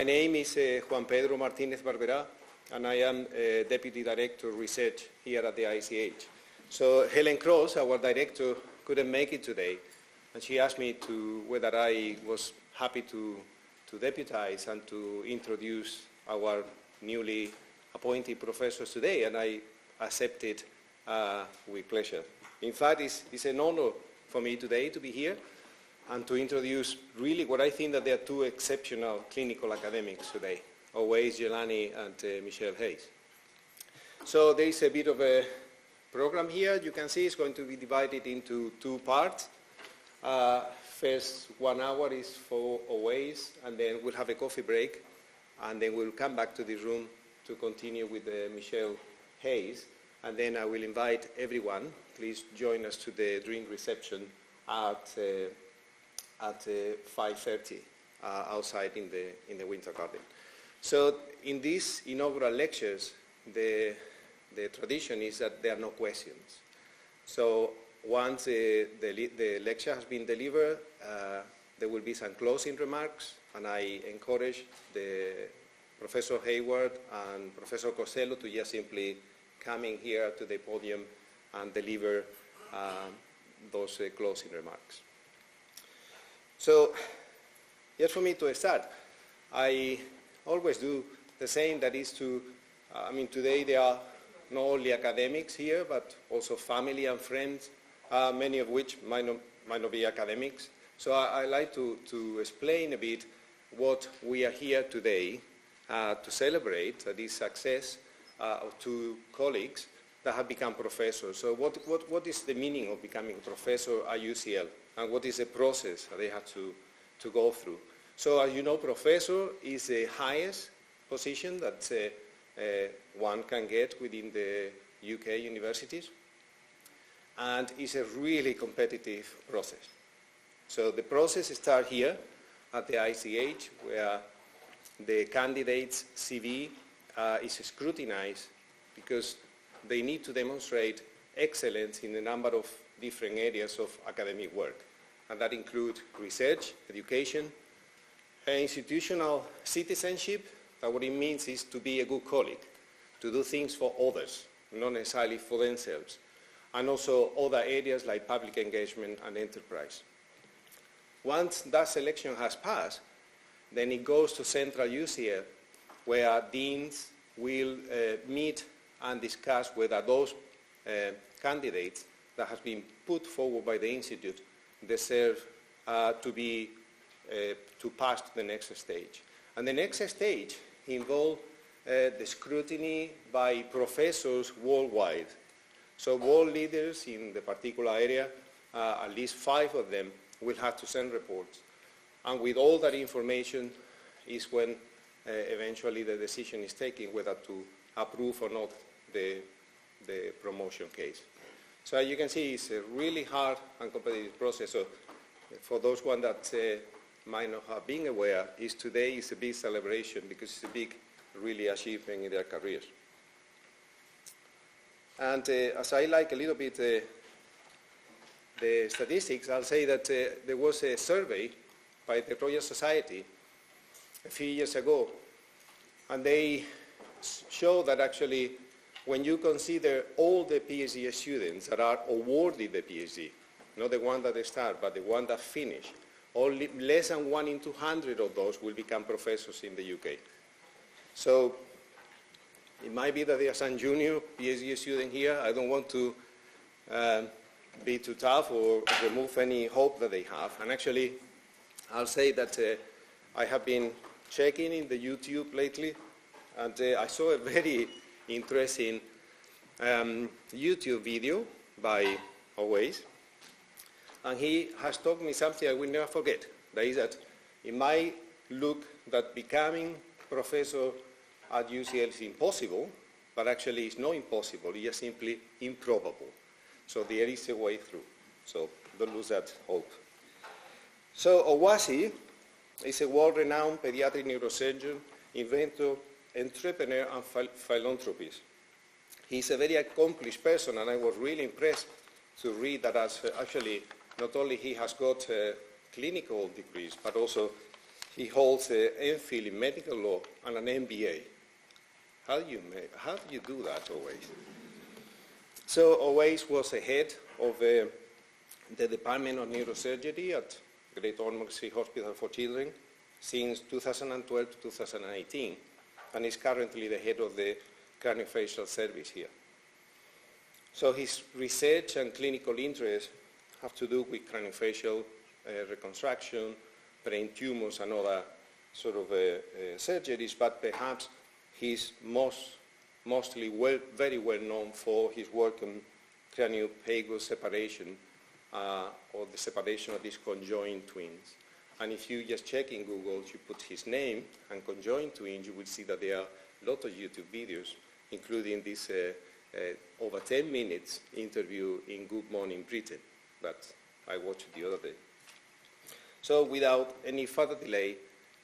My name is Juan Pedro Martinez Barbera, and I am Deputy Director of Research here at the ICH. So Helen Cross, our director, couldn't make it today, and she asked me whether I was happy to deputize and to introduce our newly appointed professors today, and I accepted with pleasure. In fact, it's an honor for me today to be here and to introduce really what I think that there are two exceptional clinical academics today, Owase Jeelani and Michelle Hayes. So there is a bit of a program here. You can see it's going to be divided into two parts. First 1 hour is for Owase, and then we'll have a coffee break, and then we'll come back to this room to continue with Michelle Hayes, and then I will invite everyone, please join us to the drink reception at 5:30 outside in the Winter Garden. So in these inaugural lectures, the tradition is that there are no questions. So once the lecture has been delivered, there will be some closing remarks, and I encourage Professor Hayward and Professor Costello to just simply come in here to the podium and deliver those closing remarks. So, just for me to start, I always do the same, that is today there are not only academics here, but also family and friends, many of which might not be academics. So I like to explain a bit what we are here today to celebrate, this success of two colleagues that have become professors. So what is the meaning of becoming a professor at UCL? And what is the process that they have to go through? So as you know, professor is the highest position that one can get within the UK universities, and it's a really competitive process. So the process starts here at the ICH, where the candidate's CV is scrutinized because they need to demonstrate excellence in a number of different areas of academic work, and that includes research, education, institutional citizenship. That what it means is to be a good colleague, to do things for others, not necessarily for themselves, and also other areas like public engagement and enterprise. Once that selection has passed, then it goes to Central UCL, where deans will meet and discuss whether those candidates that have been put forward by the Institute deserve to pass to the next stage. And the next stage involves the scrutiny by professors worldwide. So world leaders in the particular area, at least 5 of them, will have to send reports. And with all that information is when eventually the decision is taken whether to approve or not the promotion case. So as you can see, it's a really hard and competitive process. So for those one that might not have been aware, today is a big celebration because it's a big, really achievement in their careers. And as I like a little bit the statistics, I'll say that there was a survey by the Royal Society a few years ago, and they show that actually when you consider all the PhD students that are awarded the PhD, not the one that they start, but the one that finish, only less than 1 in 200 of those will become professors in the UK. So it might be that there are some junior PhD students here. I don't want to be too tough or remove any hope that they have. And actually, I'll say that I have been checking in the YouTube lately, and I saw a very interesting YouTube video by Owase, and he has told me something I will never forget. That is that it might look that becoming professor at UCL is impossible, but actually it's not impossible, it's just simply improbable. So there is a way through, so don't lose that hope. So Owase is a world-renowned pediatric neurosurgeon, inventor, entrepreneur, and philanthropist. He's a very accomplished person, and I was really impressed to read that as actually not only he has got clinical degrees, but also He holds an MPhil in medical law and an MBA. How do you do that, Owase? So Owase was the head of the Department of Neurosurgery at Great Ormond Street Hospital for Children since 2012 to 2018, and is currently the head of the craniofacial service here. So his research and clinical interests have to do with craniofacial reconstruction, brain tumors, and other sort of surgeries, but perhaps he's mostly very well known for his work on craniophagus separation, or the separation of these conjoined twins. And if you just check in Google, you put his name and conjoined twins, you will see that there are a lot of YouTube videos, including this over 10 minutes interview in Good Morning Britain that I watched the other day. So without any further delay,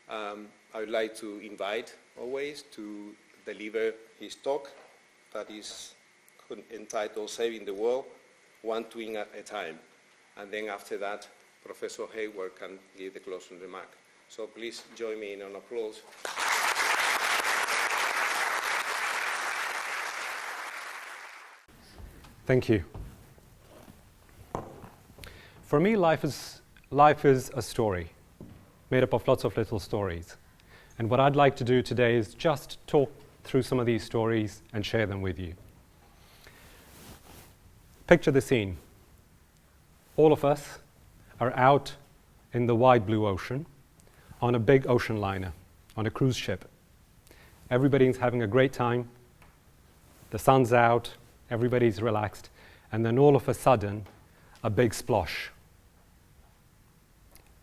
I would like to invite Owase to deliver his talk that is entitled Saving the World, One Twin at a Time. And then after that, Professor Hayward can give the closing remark. So please join me in an applause. Thank you. For me, life is a story made up of lots of little stories. And what I'd like to do today is just talk through some of these stories and share them with you. Picture the scene. All of us are out in the wide blue ocean on a big ocean liner, on a cruise ship. Everybody's having a great time. The sun's out, everybody's relaxed, and then all of a sudden, a big splosh.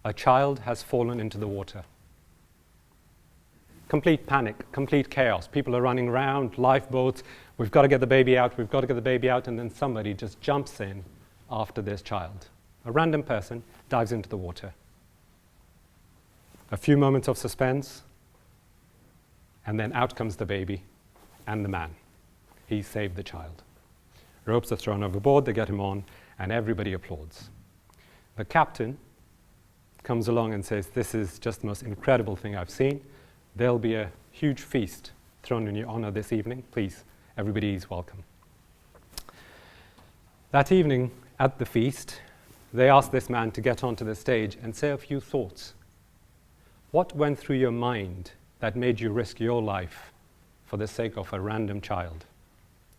A child has fallen into the water. Complete panic, complete chaos. People are running around, lifeboats, we've got to get the baby out, and then somebody just jumps in after this child. A random person dives into the water. A few moments of suspense, and then out comes the baby and the man. He saved the child. Ropes are thrown overboard, they get him on, and everybody applauds. The captain comes along and says, "This is just the most incredible thing I've seen. There'll be a huge feast thrown in your honor this evening. Please, everybody is welcome." That evening at the feast, they asked this man to get onto the stage and say a few thoughts. What went through your mind that made you risk your life for the sake of a random child?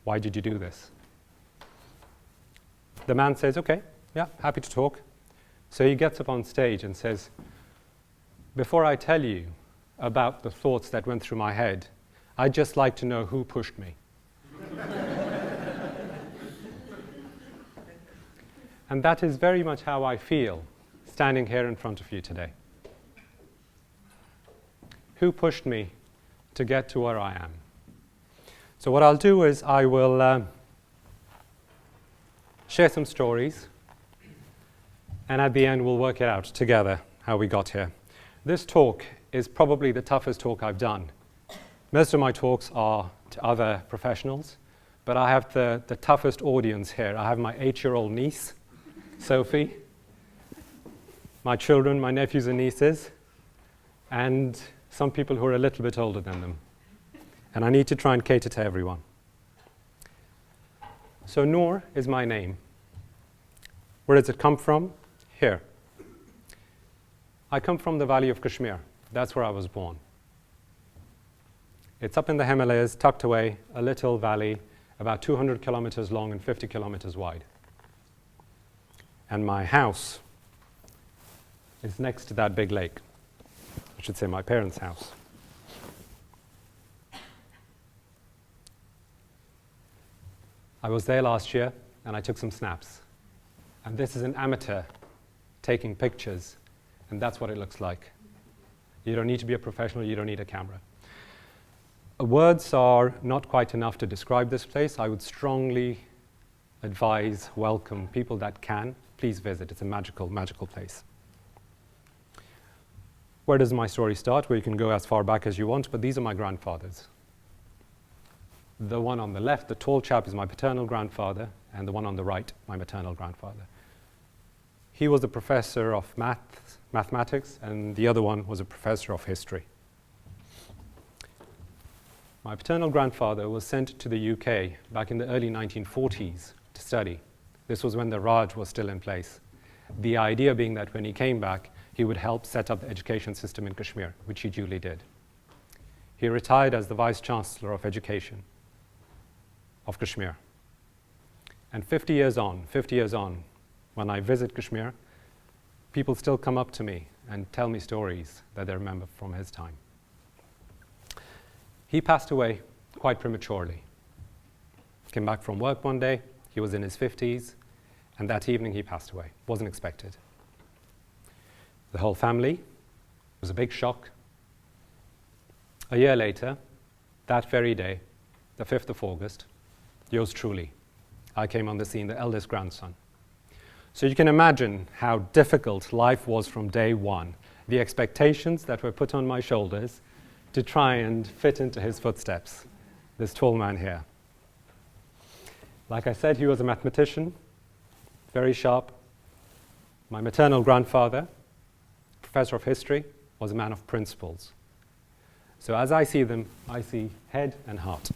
Why did you do this? The man says, "Okay, yeah, happy to talk." So he gets up on stage and says, "Before I tell you about the thoughts that went through my head, I'd just like to know who pushed me." And that is very much how I feel standing here in front of you today. Who pushed me to get to where I am? So what I'll do is I will share some stories, and at the end we'll work it out together how we got here. This talk is probably the toughest talk I've done. Most of my talks are to other professionals, but I have the toughest audience here. I have my 8-year-old niece, Sophie, my children, my nephews and nieces, and some people who are a little bit older than them. And I need to try and cater to everyone. So Noor is my name. Where does it come from? Here. I come from the Valley of Kashmir. That's where I was born. It's up in the Himalayas, tucked away, a little valley, about 200 kilometers long and 50 kilometers wide. And my house is next to that big lake. I should say my parents' house. I was there last year and I took some snaps. And this is an amateur taking pictures, and that's what it looks like. You don't need to be a professional, you don't need a camera. Words are not quite enough to describe this place. I would strongly advise, welcome people that can. Please visit. It's a magical, magical place. Where does my story start? Well, you can go as far back as you want, but these are my grandfathers. The one on the left, the tall chap, is my paternal grandfather, and the one on the right, my maternal grandfather. He was a professor of mathematics, and the other one was a professor of history. My paternal grandfather was sent to the UK back in the early 1940s to study. This was when the Raj was still in place. The idea being that when he came back, he would help set up the education system in Kashmir, which he duly did. He retired as the Vice Chancellor of Education of Kashmir. And 50 years on, when I visit Kashmir, people still come up to me and tell me stories that they remember from his time. He passed away quite prematurely. Came back from work one day, he was in his 50s, and that evening he passed away. Wasn't expected. The whole family was a big shock. A year later, that very day, the 5th of August, yours truly, I came on the scene, the eldest grandson. So you can imagine how difficult life was from day one. The expectations that were put on my shoulders to try and fit into his footsteps, this tall man here. Like I said, he was a mathematician, very sharp. My maternal grandfather, professor of history, was a man of principles. So as I see them, I see head and heart.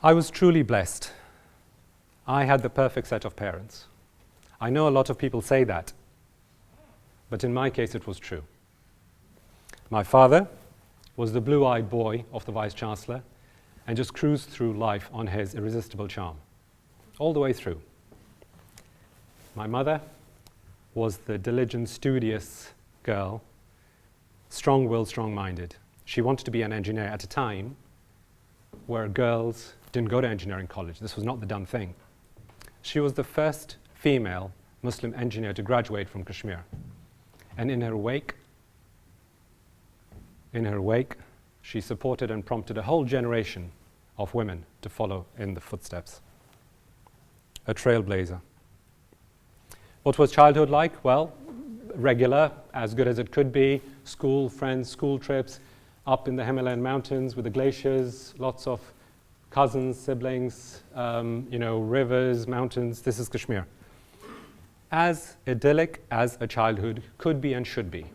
I was truly blessed. I had the perfect set of parents. I know a lot of people say that, but in my case it was true. My father was the blue-eyed boy of the Vice Chancellor and just cruised through life on his irresistible charm, all the way through. My mother was the diligent, studious girl, strong-willed, strong-minded. She wanted to be an engineer at a time where girls didn't go to engineering college. This was not the done thing. She was the first female Muslim engineer to graduate from Kashmir. And in her wake, she supported and prompted a whole generation of women to follow in the footsteps. A trailblazer. What was childhood like? Well, regular, as good as it could be. School, friends, school trips, up in the Himalayan mountains with the glaciers, lots of cousins, siblings, rivers, mountains. This is Kashmir. As idyllic as a childhood could be and should be.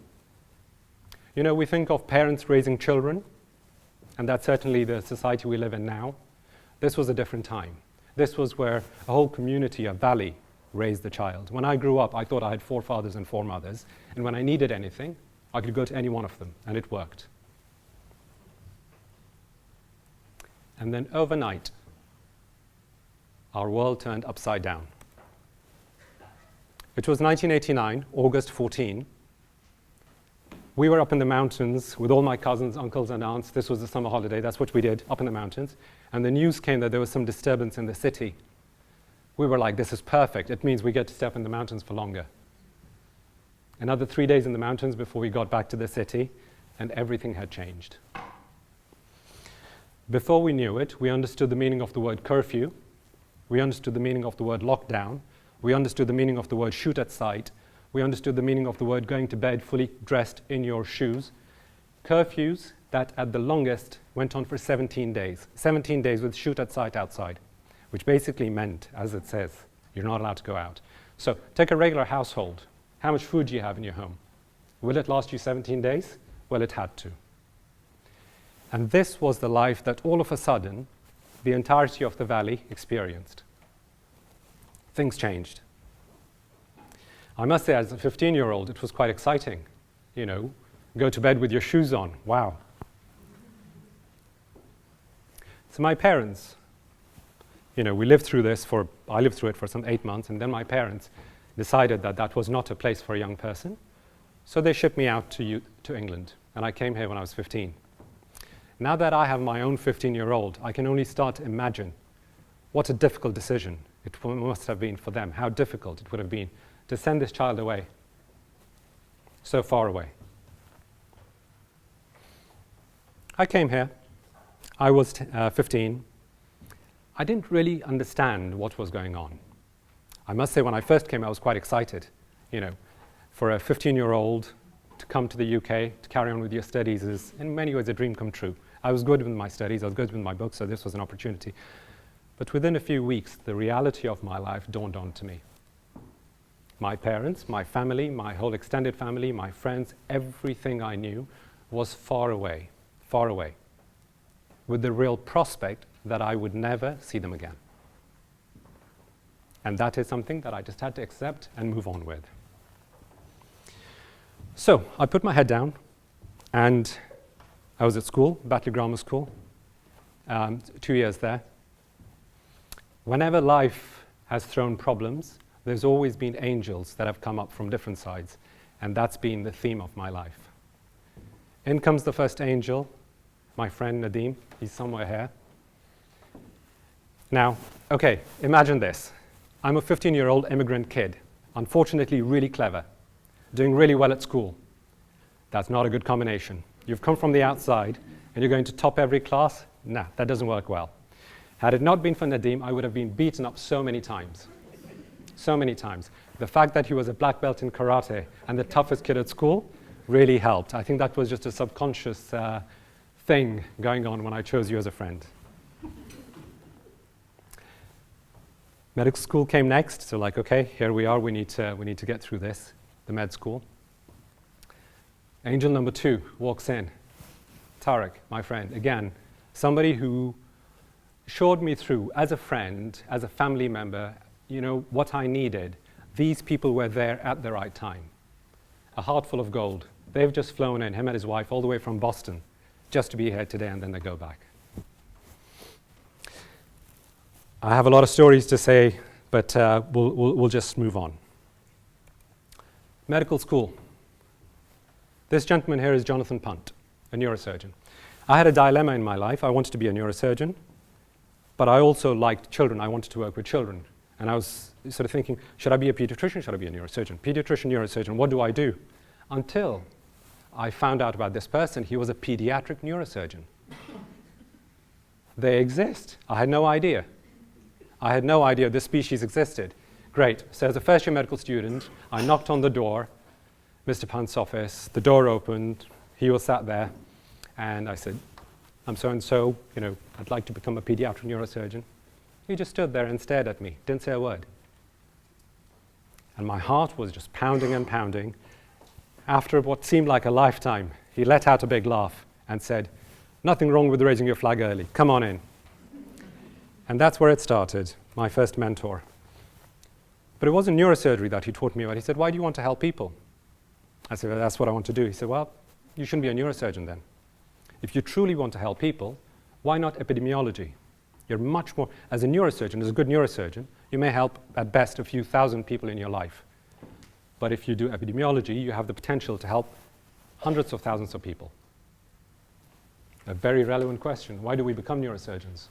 You know, we think of parents raising children, and that's certainly the society we live in now. This was a different time. This was where a whole community, a valley, raised the child. When I grew up, I thought I had 4 fathers and 4 mothers, and when I needed anything, I could go to any one of them, and it worked. And then overnight, our world turned upside down. It was 1989, August 14. We were up in the mountains with all my cousins, uncles, and aunts. This was the summer holiday. That's what we did, up in the mountains. And the news came that there was some disturbance in the city. We were like, this is perfect. It means we get to step in the mountains for longer. Another 3 days in the mountains before we got back to the city, and everything had changed. Before we knew it, we understood the meaning of the word curfew. We understood the meaning of the word lockdown. We understood the meaning of the word shoot at sight. We understood the meaning of the word going to bed fully dressed in your shoes. Curfews that at the longest went on for 17 days. 17 days with shoot at sight outside, which basically meant, as it says, you're not allowed to go out. So take a regular household. How much food do you have in your home? Will it last you 17 days? Well, it had to. And this was the life that all of a sudden, the entirety of the valley experienced. Things changed. I must say, as a 15-year-old, it was quite exciting. You know, go to bed with your shoes on. Wow. So my parents, I lived through it for some 8 months, and then my parents decided that that was not a place for a young person. So they shipped me out to England, and I came here when I was 15. Now that I have my own 15-year-old, I can only start to imagine what a difficult decision it must have been for them, how difficult it would have been to send this child away, so far away. I came here. I was 15. I didn't really understand what was going on. I must say, when I first came, I was quite excited. For a 15-year-old to come to the UK, to carry on with your studies is, in many ways, a dream come true. I was good with my studies, I was good with my books, so this was an opportunity. But within a few weeks, the reality of my life dawned on to me. My parents, my family, my whole extended family, my friends, everything I knew was far away, with the real prospect that I would never see them again. And that is something that I just had to accept and move on with. So I put my head down, and I was at school, Batley Grammar School, 2 years there. Whenever life has thrown problems, there's always been angels that have come up from different sides, and that's been the theme of my life. In comes the first angel, my friend Nadeem. He's somewhere here. Now, okay, imagine this. I'm a 15-year-old immigrant kid, unfortunately really clever, doing really well at school. That's not a good combination. You've come from the outside, and you're going to top every class? Nah, that doesn't work well. Had it not been for Nadeem, I would have been beaten up so many times. So many times. The fact that he was a black belt in karate and the toughest kid at school really helped. I think that was just a subconscious thing going on when I chose you as a friend. Medical school came next, so like, okay, here we are, we need to get through this, the med school. Angel number 2 walks in. Tariq, my friend, again, somebody who showed me through, as a friend, as a family member, you know, what I needed. These people were there at the right time. A heart full of gold. They've just flown in, him and his wife, all the way from Boston, just to be here today, and then they go back. I have a lot of stories to say, but we'll just move on. Medical school. This gentleman here is Jonathan Punt, a neurosurgeon. I had a dilemma in my life. I wanted to be a neurosurgeon, but I also liked children. I wanted to work with children. And I was sort of thinking, should I be a pediatrician? Should I be a neurosurgeon? Pediatrician, neurosurgeon, what do I do? Until I found out about this person. He was a pediatric neurosurgeon. They exist. I had no idea. I had no idea this species existed. Great. So as a first-year medical student, I knocked on the door, Mr. Punt's office. The door opened. He was sat there. And I said, I'm so-and-so, you know, I'd like to become a pediatric neurosurgeon. He just stood there and stared at me, didn't say a word. And my heart was just pounding and pounding. After what seemed like a lifetime, he let out a big laugh and said, nothing wrong with raising your flag early. Come on in. And that's where it started, my first mentor. But it wasn't neurosurgery that he taught me about. He said, why do you want to help people? I said, well, that's what I want to do. He said, well, you shouldn't be a neurosurgeon then. If you truly want to help people, why not epidemiology? You're much more, as a neurosurgeon, as a good neurosurgeon, you may help at best a few thousand people in your life. But if you do epidemiology, you have the potential to help hundreds of thousands of people. A very relevant question. Why do we become neurosurgeons?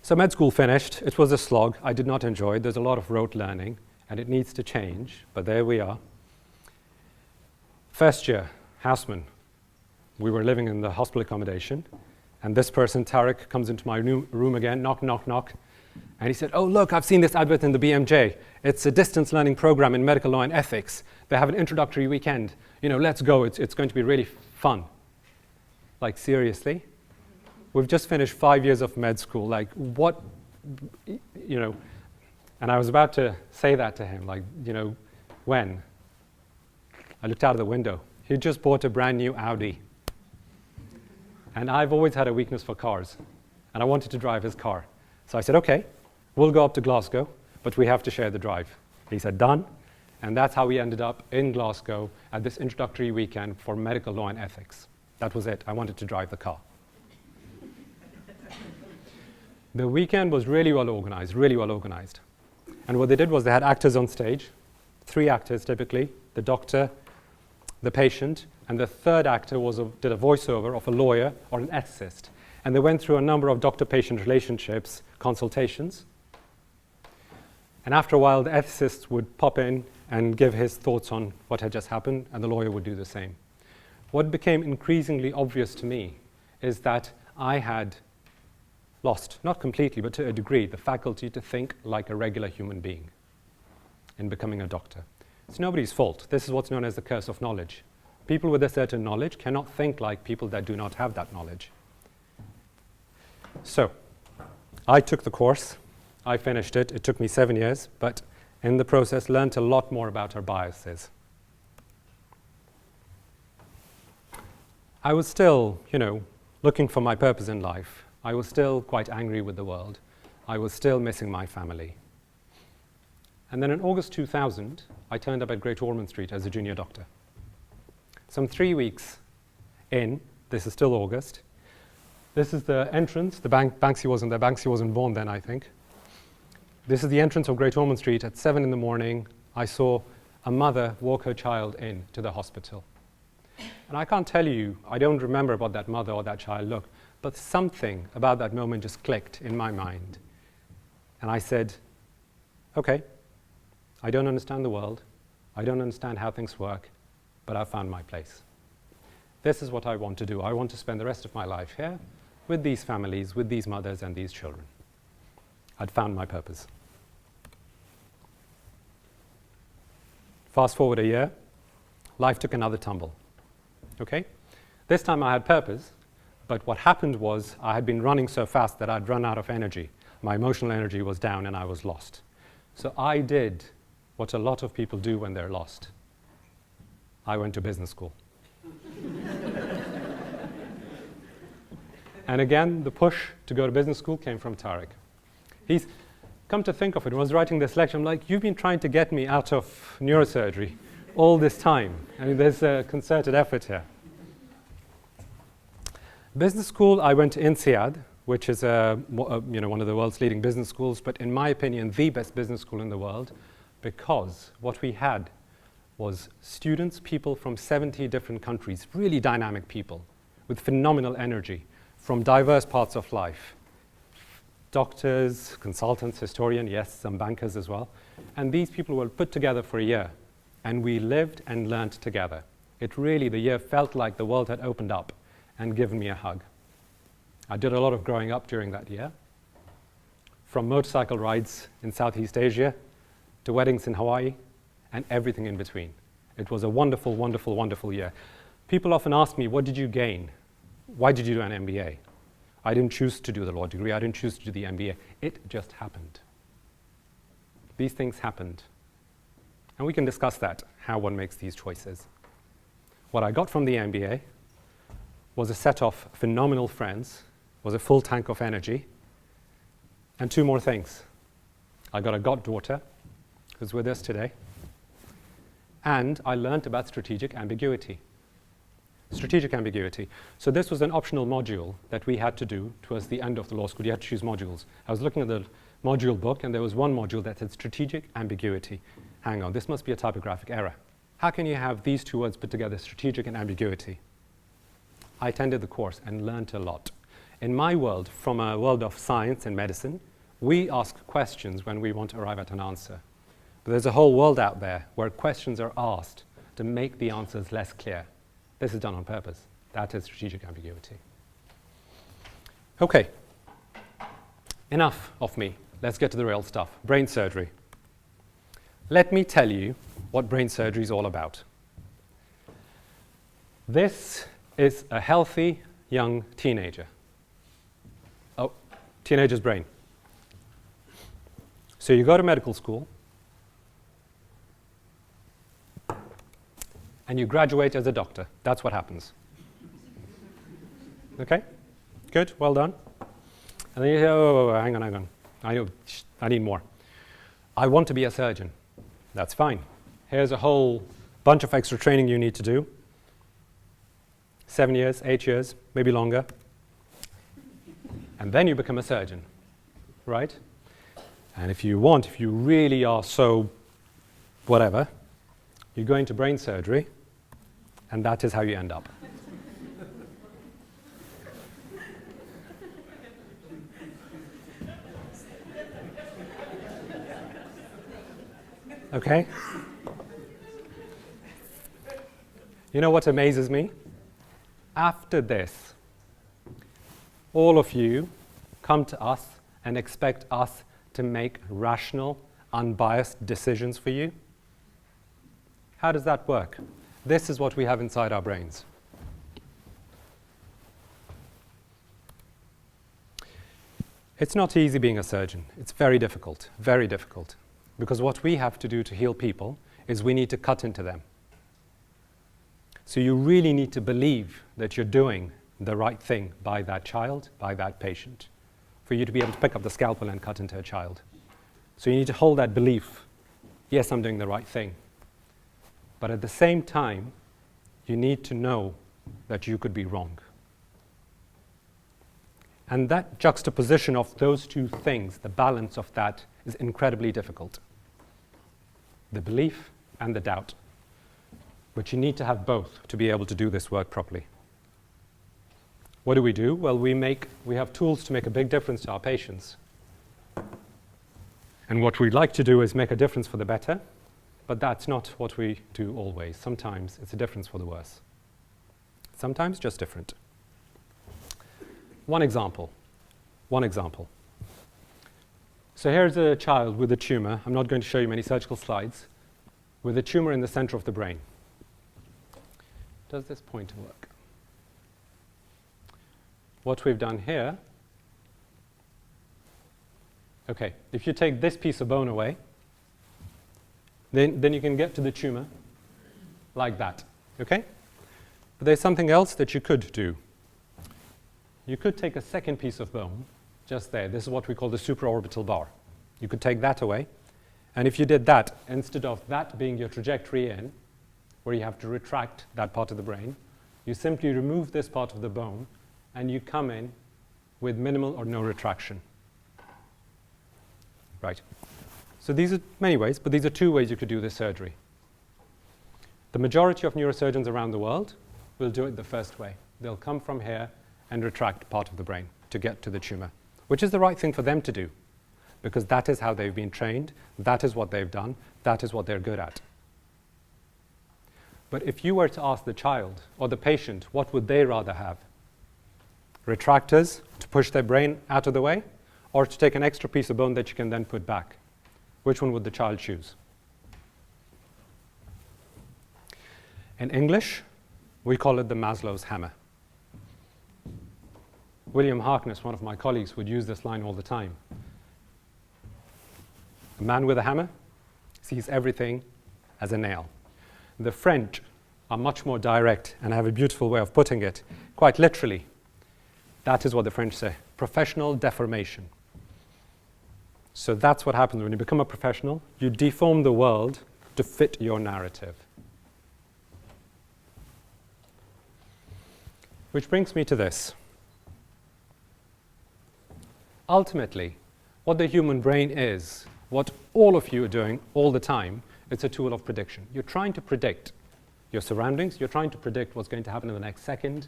So med school finished. It was a slog. I did not enjoy it. There's a lot of rote learning, and it needs to change, but there we are. First year, houseman. We were living in the hospital accommodation, and this person, Tariq, comes into my room again, knock, knock, knock, and he said, oh, look, I've seen this advert in the BMJ. It's a distance learning program in medical law and ethics. They have an introductory weekend. You know, let's go. It's going to be really fun. Like, seriously? We've just finished 5 years of med school. Like, what, you know, and I was about to say that to him, like, you know, when? I looked out of the window. He just bought a brand new Audi. And I've always had a weakness for cars. And I wanted to drive his car. So I said, okay, we'll go up to Glasgow, but we have to share the drive. He said, done. And that's how we ended up in Glasgow at this introductory weekend for medical law and ethics. That was it. I wanted to drive the car. The weekend was really well organized, really well organized. And what they did was they had actors on stage, 3 actors typically, the doctor, the patient, and the third actor did a voiceover of a lawyer or an ethicist. And they went through a number of doctor-patient relationships, consultations. And after a while, the ethicist would pop in and give his thoughts on what had just happened, and the lawyer would do the same. What became increasingly obvious to me is that I had lost, not completely, but to a degree, the faculty to think like a regular human being in becoming a doctor. It's nobody's fault. This is what's known as the curse of knowledge. People with a certain knowledge cannot think like people that do not have that knowledge. So, I took the course, I finished it. It took me 7 years, but in the process, learned a lot more about our biases. I was still, looking for my purpose in life. I was still quite angry with the world. I was still missing my family. And then in August 2000, I turned up at Great Ormond Street as a junior doctor. Some 3 weeks in, this is still August, this is the entrance. Banksy wasn't there. Banksy wasn't born then, I think. This is the entrance of Great Ormond Street. At 7 in the morning, I saw a mother walk her child in to the hospital. And I can't tell you, I don't remember what that mother or that child looked, but something about that moment just clicked in my mind. And I said, okay, I don't understand the world. I don't understand how things work, but I've found my place. This is what I want to do. I want to spend the rest of my life here with these families, with these mothers and these children. I'd found my purpose. Fast forward a year, life took another tumble. Okay? This time I had purpose, but what happened was I had been running so fast that I'd run out of energy. My emotional energy was down and I was lost. So I did what a lot of people do when they're lost. I went to business school. And again, the push to go to business school came from Tariq. He's come to think of it, when I was writing this lecture, I'm like, you've been trying to get me out of neurosurgery all this time. I mean, there's a concerted effort here. Business school, I went to INSEAD, which is one of the world's leading business schools, but in my opinion, the best business school in the world, because what we had was students, people from 70 different countries, really dynamic people with phenomenal energy from diverse parts of life. Doctors, consultants, historians, yes, some bankers as well. And these people were put together for a year, and we lived and learned together. The year felt like the world had opened up and given me a hug. I did a lot of growing up during that year, from motorcycle rides in Southeast Asia to weddings in Hawaii and everything in between. It was a wonderful, wonderful, wonderful year. People often ask me, what did you gain? Why did you do an MBA? I didn't choose to do the law degree. I didn't choose to do the MBA. It just happened. These things happened. And we can discuss that, how one makes these choices. What I got from the MBA was a set of phenomenal friends, was a full tank of energy, and 2 more things. I got a goddaughter who's with us today, and I learned about strategic ambiguity. Strategic ambiguity. So this was an optional module that we had to do towards the end of the law school. You had to choose modules. I was looking at the module book, and there was one module that said strategic ambiguity. Hang on, this must be a typographic error. How can you have these 2 words put together, strategic and ambiguity? I attended the course and learned a lot. In my world, from a world of science and medicine, we ask questions when we want to arrive at an answer. But there's a whole world out there where questions are asked to make the answers less clear. This is done on purpose. That is strategic ambiguity. Okay, enough of me. Let's get to the real stuff. Brain surgery. Let me tell you what brain surgery is all about. This is a healthy young teenager. Oh, teenager's brain. So you go to medical school, and you graduate as a doctor. That's what happens. Okay? Good, well done. And then you say, oh, hang on. I need more. I want to be a surgeon. That's fine. Here's a whole bunch of extra training you need to do. 7 years, 8 years, maybe longer. And then you become a surgeon, right? And if you really are so whatever, you go into brain surgery, and that is how you end up. Okay? You know what amazes me? After this, all of you come to us and expect us to make rational, unbiased decisions for you. How does that work? This is what we have inside our brains. It's not easy being a surgeon. It's very difficult, because what we have to do to heal people is we need to cut into them. So you really need to believe that you're doing the right thing by that child, by that patient, for you to be able to pick up the scalpel and cut into a child. So you need to hold that belief, yes, I'm doing the right thing. But at the same time, you need to know that you could be wrong. And that juxtaposition of those two things, the balance of that, is incredibly difficult. The belief and the doubt. But you need to have both to be able to do this work properly. What do? Well, we have tools to make a big difference to our patients. And what we'd like to do is make a difference for the better, but that's not what we do always. Sometimes it's a difference for the worse. Sometimes just different. One example. So here's a child with a tumor. I'm not going to show you many surgical slides. With a tumor in the center of the brain. Does this pointer work? What we've done here, okay, if you take this piece of bone away, then you can get to the tumor like that, okay? But there's something else that you could do. You could take a second piece of bone, just there. This is what we call the supraorbital bar. You could take that away, and if you did that, instead of that being your trajectory in, where you have to retract that part of the brain, you simply remove this part of the bone, and you come in with minimal or no retraction. Right. So these are many ways, but these are two ways you could do this surgery. The majority of neurosurgeons around the world will do it the first way. They'll come from here and retract part of the brain to get to the tumor, which is the right thing for them to do, because that is how they've been trained, that is what they've done, that is what they're good at. But if you were to ask the child or the patient, what would they rather have? Retractors to push their brain out of the way, or to take an extra piece of bone that you can then put back? Which one would the child choose? In English, we call it the Maslow's hammer. William Harkness, one of my colleagues, would use this line all the time. A man with a hammer sees everything as a nail. The French are much more direct and have a beautiful way of putting it, quite literally. That is what the French say, professional deformation. So that's what happens when you become a professional. You deform the world to fit your narrative. Which brings me to this. Ultimately, what the human brain is, what all of you are doing all the time, it's a tool of prediction. You're trying to predict your surroundings. You're trying to predict what's going to happen in the next second,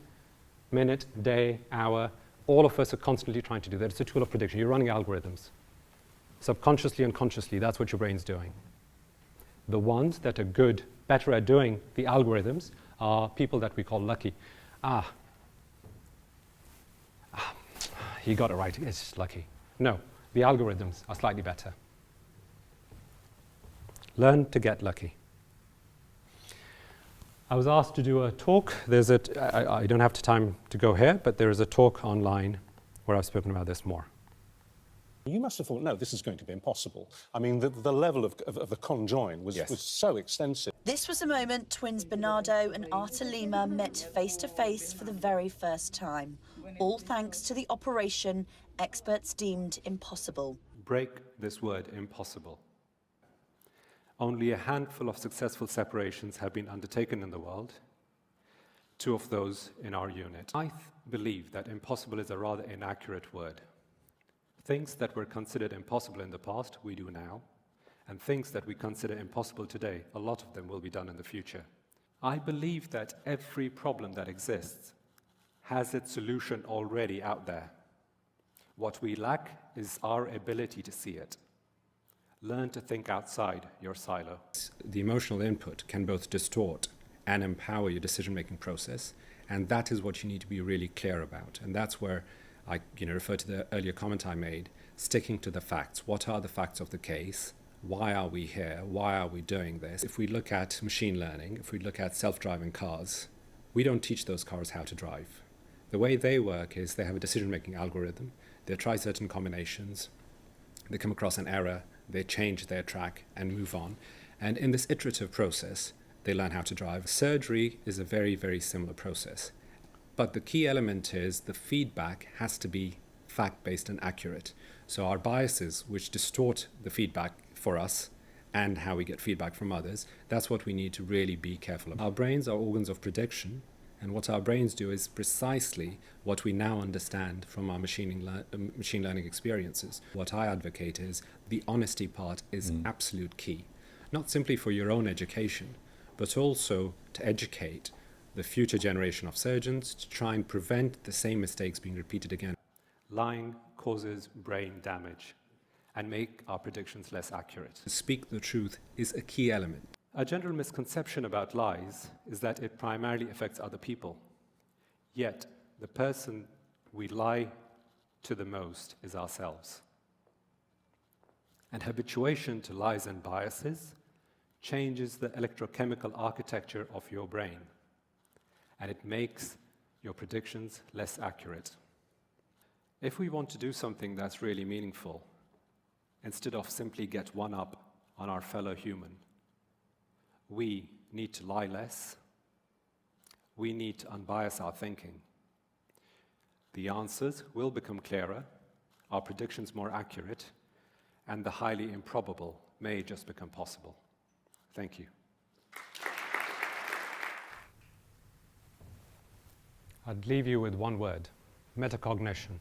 minute, day, hour. All of us are constantly trying to do that. It's a tool of prediction. You're running algorithms. Subconsciously and consciously, that's what your brain's doing. The ones that are better at doing the algorithms are people that we call lucky. He got it right, it's just lucky. No, the algorithms are slightly better. Learn to get lucky. I was asked to do a talk. I don't have time to go here, but there is a talk online where I've spoken about this more. You must have thought, no, this is going to be impossible. I mean, the level of the conjoin was so extensive. This was a moment twins Bernardo and Arta Lima met face to face for the very first time, all thanks to the operation experts deemed impossible. Break this word impossible. Only a handful of successful separations have been undertaken in the world, 2 of those in our unit. I believe that impossible is a rather inaccurate word. Things that were considered impossible in the past, we do now, and things that we consider impossible today, a lot of them will be done in the future. I believe that every problem that exists has its solution already out there. What we lack is our ability to see it. Learn to think outside your silo. The emotional input can both distort and empower your decision-making process, and that is what you need to be really clear about. And that's where I refer to the earlier comment I made, sticking to the facts. What are the facts of the case? Why are we here? Why are we doing this? If we look at machine learning, if we look at self-driving cars, we don't teach those cars how to drive. The way they work is they have a decision-making algorithm. they try certain combinations, they come across an error, they change their track and move on. And in this iterative process, they learn how to drive. Surgery is a very, very similar process. But the key element is the feedback has to be fact-based and accurate. So our biases, which distort the feedback for us and how we get feedback from others, that's what we need to really be careful of. Our brains are organs of prediction, and what our brains do is precisely what we now understand from our machine learning experiences. What I advocate is the honesty part is absolute key, not simply for your own education, but also to educate the future generation of surgeons to try and prevent the same mistakes being repeated again. Lying causes brain damage and make our predictions less accurate. To speak the truth is a key element. A general misconception about lies is that it primarily affects other people. Yet, the person we lie to the most is ourselves. And habituation to lies and biases changes the electrochemical architecture of your brain, and it makes your predictions less accurate. If we want to do something that's really meaningful, instead of simply get one up on our fellow human, we need to lie less. We need to unbias our thinking. The answers will become clearer, our predictions more accurate, and the highly improbable may just become possible. Thank you. I'd leave you with one word: metacognition.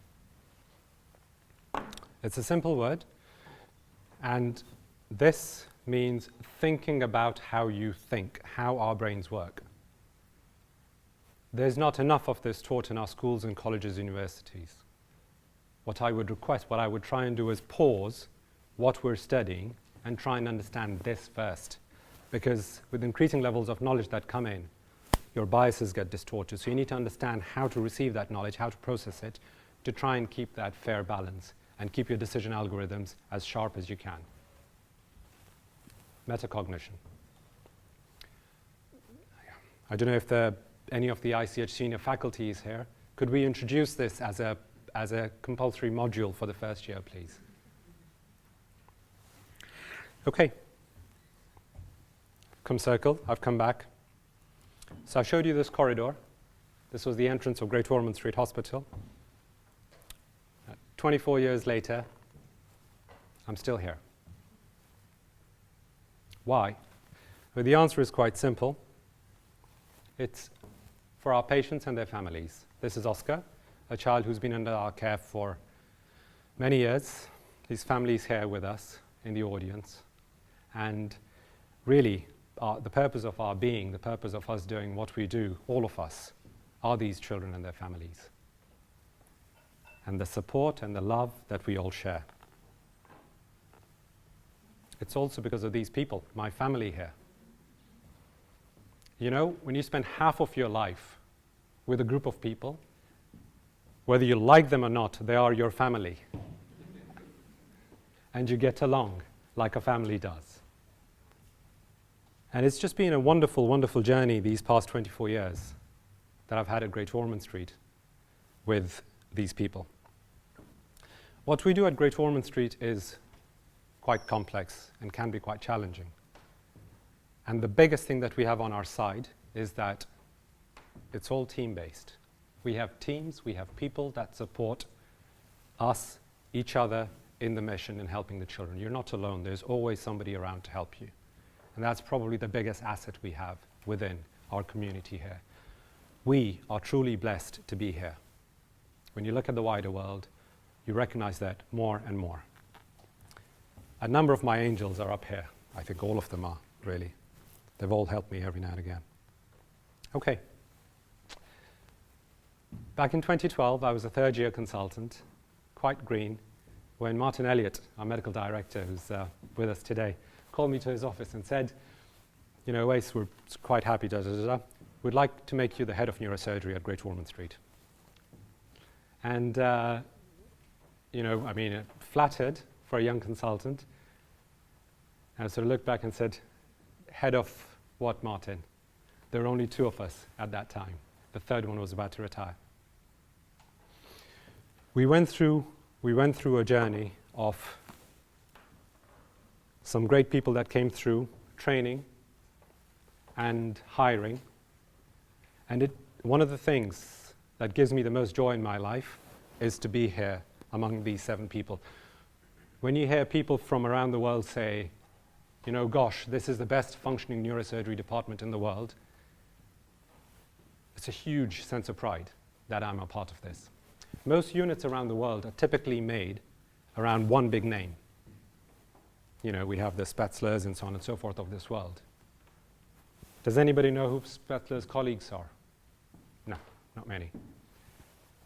It's a simple word, and this means thinking about how you think, how our brains work. There's not enough of this taught in our schools and colleges, universities. What I would request, what I would try and do is pause what we're studying and try and understand this first. Because with increasing levels of knowledge that come in, your biases get distorted. So you need to understand how to receive that knowledge, how to process it, to try and keep that fair balance and keep your decision algorithms as sharp as you can. Metacognition. I don't know if any of the ICH senior faculty is here. Could we introduce this as a compulsory module for the first year, please? Okay. Come circle, I've come back. So I showed you this corridor. This was the entrance of Great Ormond Street Hospital. 24 years later, I'm still here. Why? Well, the answer is quite simple. It's for our patients and their families. This is Oscar, a child who's been under our care for many years. His family's here with us in the audience. And really, the purpose of our being, the purpose of us doing what we do, all of us, are these children and their families. And the support and the love that we all share. It's also because of these people, my family here. You know, when you spend half of your life with a group of people, whether you like them or not, they are your family. And you get along like a family does. And it's just been a wonderful, wonderful journey these past 24 years that I've had at Great Ormond Street with these people. What we do at Great Ormond Street is quite complex and can be quite challenging. And the biggest thing that we have on our side is that it's all team-based. We have teams, we have people that support us, each other, in the mission in helping the children. You're not alone. There's always somebody around to help you. And that's probably the biggest asset we have within our community here. We are truly blessed to be here. When you look at the wider world, you recognize that more and more. A number of my angels are up here. I think all of them are, really. They've all helped me every now and again. Okay. Back in 2012, I was a third-year consultant, quite green, when Martin Elliott, our medical director, who's with us today, called me to his office and said, you know, Owase, we're quite happy, we'd like to make you the head of neurosurgery at Great Ormond Street. And, you know, I mean, flattered for a young consultant. And I sort of looked back and said, head of what, Martin? There were only two of us at that time. The third one was about to retire. We went through we went through a journey of some great people that came through training and hiring. And one of the things that gives me the most joy in my life is to be here among these 7 people. When you hear people from around the world say, you know, gosh, this is the best functioning neurosurgery department in the world, it's a huge sense of pride that I'm a part of this. Most units around the world are typically made around one big name. You know, we have the Spätzlers and so on and so forth of this world. Does anybody know who Spätzler's colleagues are? No, not many.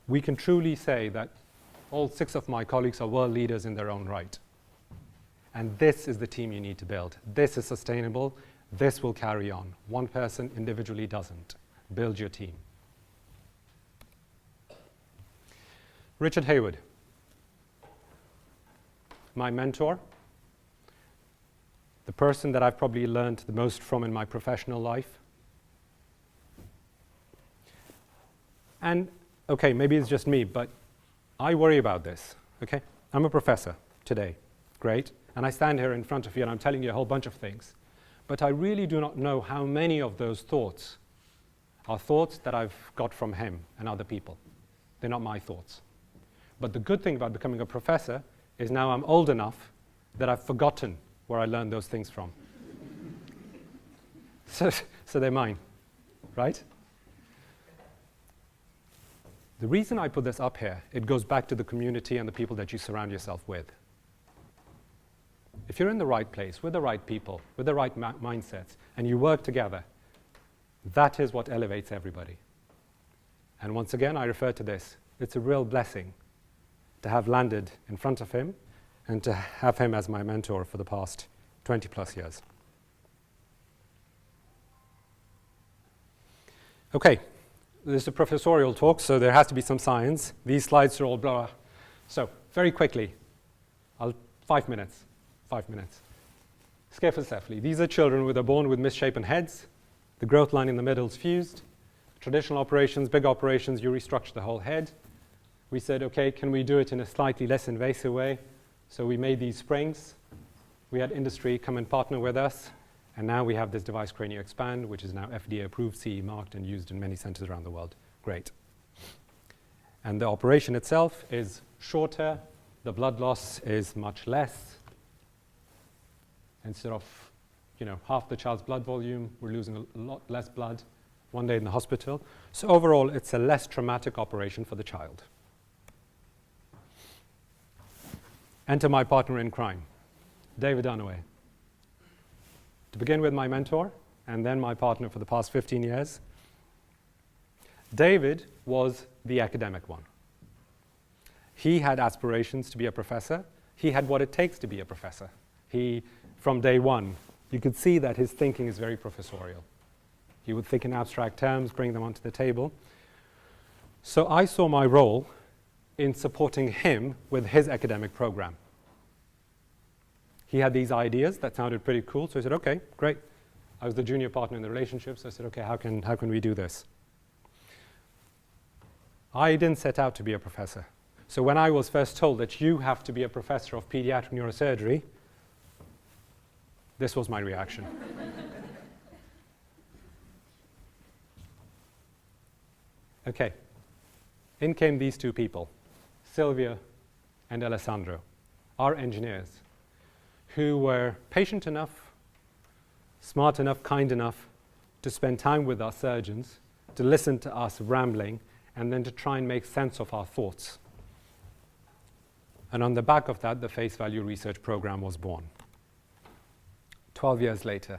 We can truly say that all 6 of my colleagues are world leaders in their own right. And this is the team you need to build. This is sustainable. This will carry on. One person individually doesn't. Build your team. Richard Hayward, my mentor, the person that I've probably learned the most from in my professional life. And, okay, maybe it's just me, but I worry about this, okay? I'm a professor today, great, and I stand here in front of you and I'm telling you a whole bunch of things, but I really do not know how many of those thoughts are thoughts that I've got from him and other people. They're not my thoughts. But the good thing about becoming a professor is now I'm old enough that I've forgotten where I learned those things from. So they're mine, right? The reason I put this up here, it goes back to the community and the people that you surround yourself with. If you're in the right place, with the right people, with the right mindsets, and you work together, that is what elevates everybody. And once again, I refer to this. It's a real blessing to have landed in front of him and to have him as my mentor for the past 20 plus years. Okay, this is a professorial talk, so there has to be some science. These slides are all blah. So, very quickly, 5 minutes. Scephocephaly. These are children who are born with misshapen heads. The growth line in the middle is fused. Traditional operations, big operations, you restructure the whole head. We said, okay, can we do it in a slightly less invasive way? So we made these springs. We had industry come and partner with us. And now we have this device, Cranio Expand, which is now FDA approved, CE marked, and used in many centers around the world. Great. And the operation itself is shorter. The blood loss is much less. Instead of half the child's blood volume, we're losing a lot less blood one day in the hospital. So overall, it's a less traumatic operation for the child. Enter my partner in crime, David Dunaway. To begin with, my mentor, and then my partner for the past 15 years. David was the academic one. He had aspirations to be a professor. He had what it takes to be a professor. From day one, you could see that his thinking is very professorial. He would think in abstract terms, bring them onto the table. So I saw my role in supporting him with his academic program. He had these ideas that sounded pretty cool, so I said, okay, great. I was the junior partner in the relationship, so I said, okay, how can we do this? I didn't set out to be a professor. So when I was first told that you have to be a professor of pediatric neurosurgery, this was my reaction. Okay, in came these 2 people, Sylvia and Alessandro, our engineers, who were patient enough, smart enough, kind enough to spend time with our surgeons, to listen to us rambling, and then to try and make sense of our thoughts. And on the back of that, the face value research program was born. 12 years later,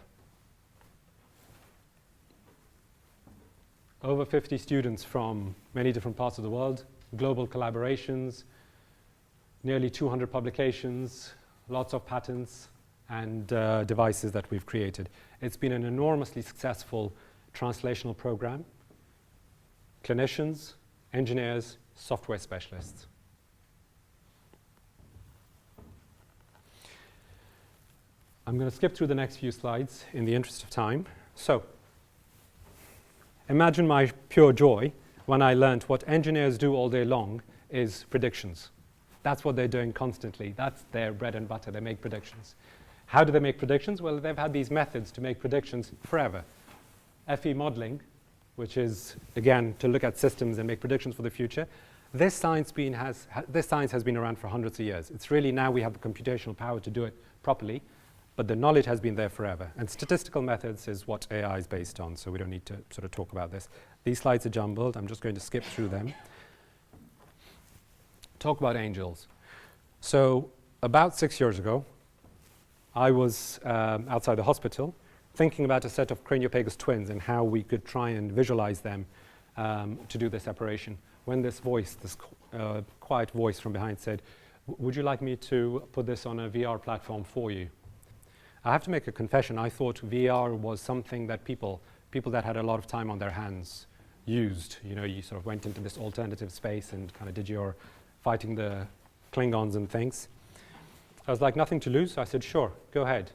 over 50 students from many different parts of the world, global collaborations, nearly 200 publications, lots of patents and devices that we've created. It's been an enormously successful translational program. Clinicians, engineers, software specialists. I'm going to skip through the next few slides in the interest of time. So, imagine my pure joy when I learned what engineers do all day long is predictions. That's what they're doing constantly. That's their bread and butter. They make predictions. How do they make predictions? Well, they've had these methods to make predictions forever. FE modeling, which is, again, to look at systems and make predictions for the future. This science has been around for hundreds of years. It's really now we have the computational power to do it properly, but the knowledge has been there forever. And statistical methods is what AI is based on, so we don't need to sort of talk about this. These slides are jumbled. I'm just going to skip through them. Talk about angels. So about 6 years ago, I was outside the hospital thinking about a set of craniopagus twins and how we could try and visualize them to do this separation, when this voice, this quiet voice from behind said, would you like me to put this on a VR platform for you? I have to make a confession. I thought VR was something that people that had a lot of time on their hands used. You know, you sort of went into this alternative space and kind of did your fighting the Klingons and things. I was like, nothing to lose. So I said, sure, go ahead.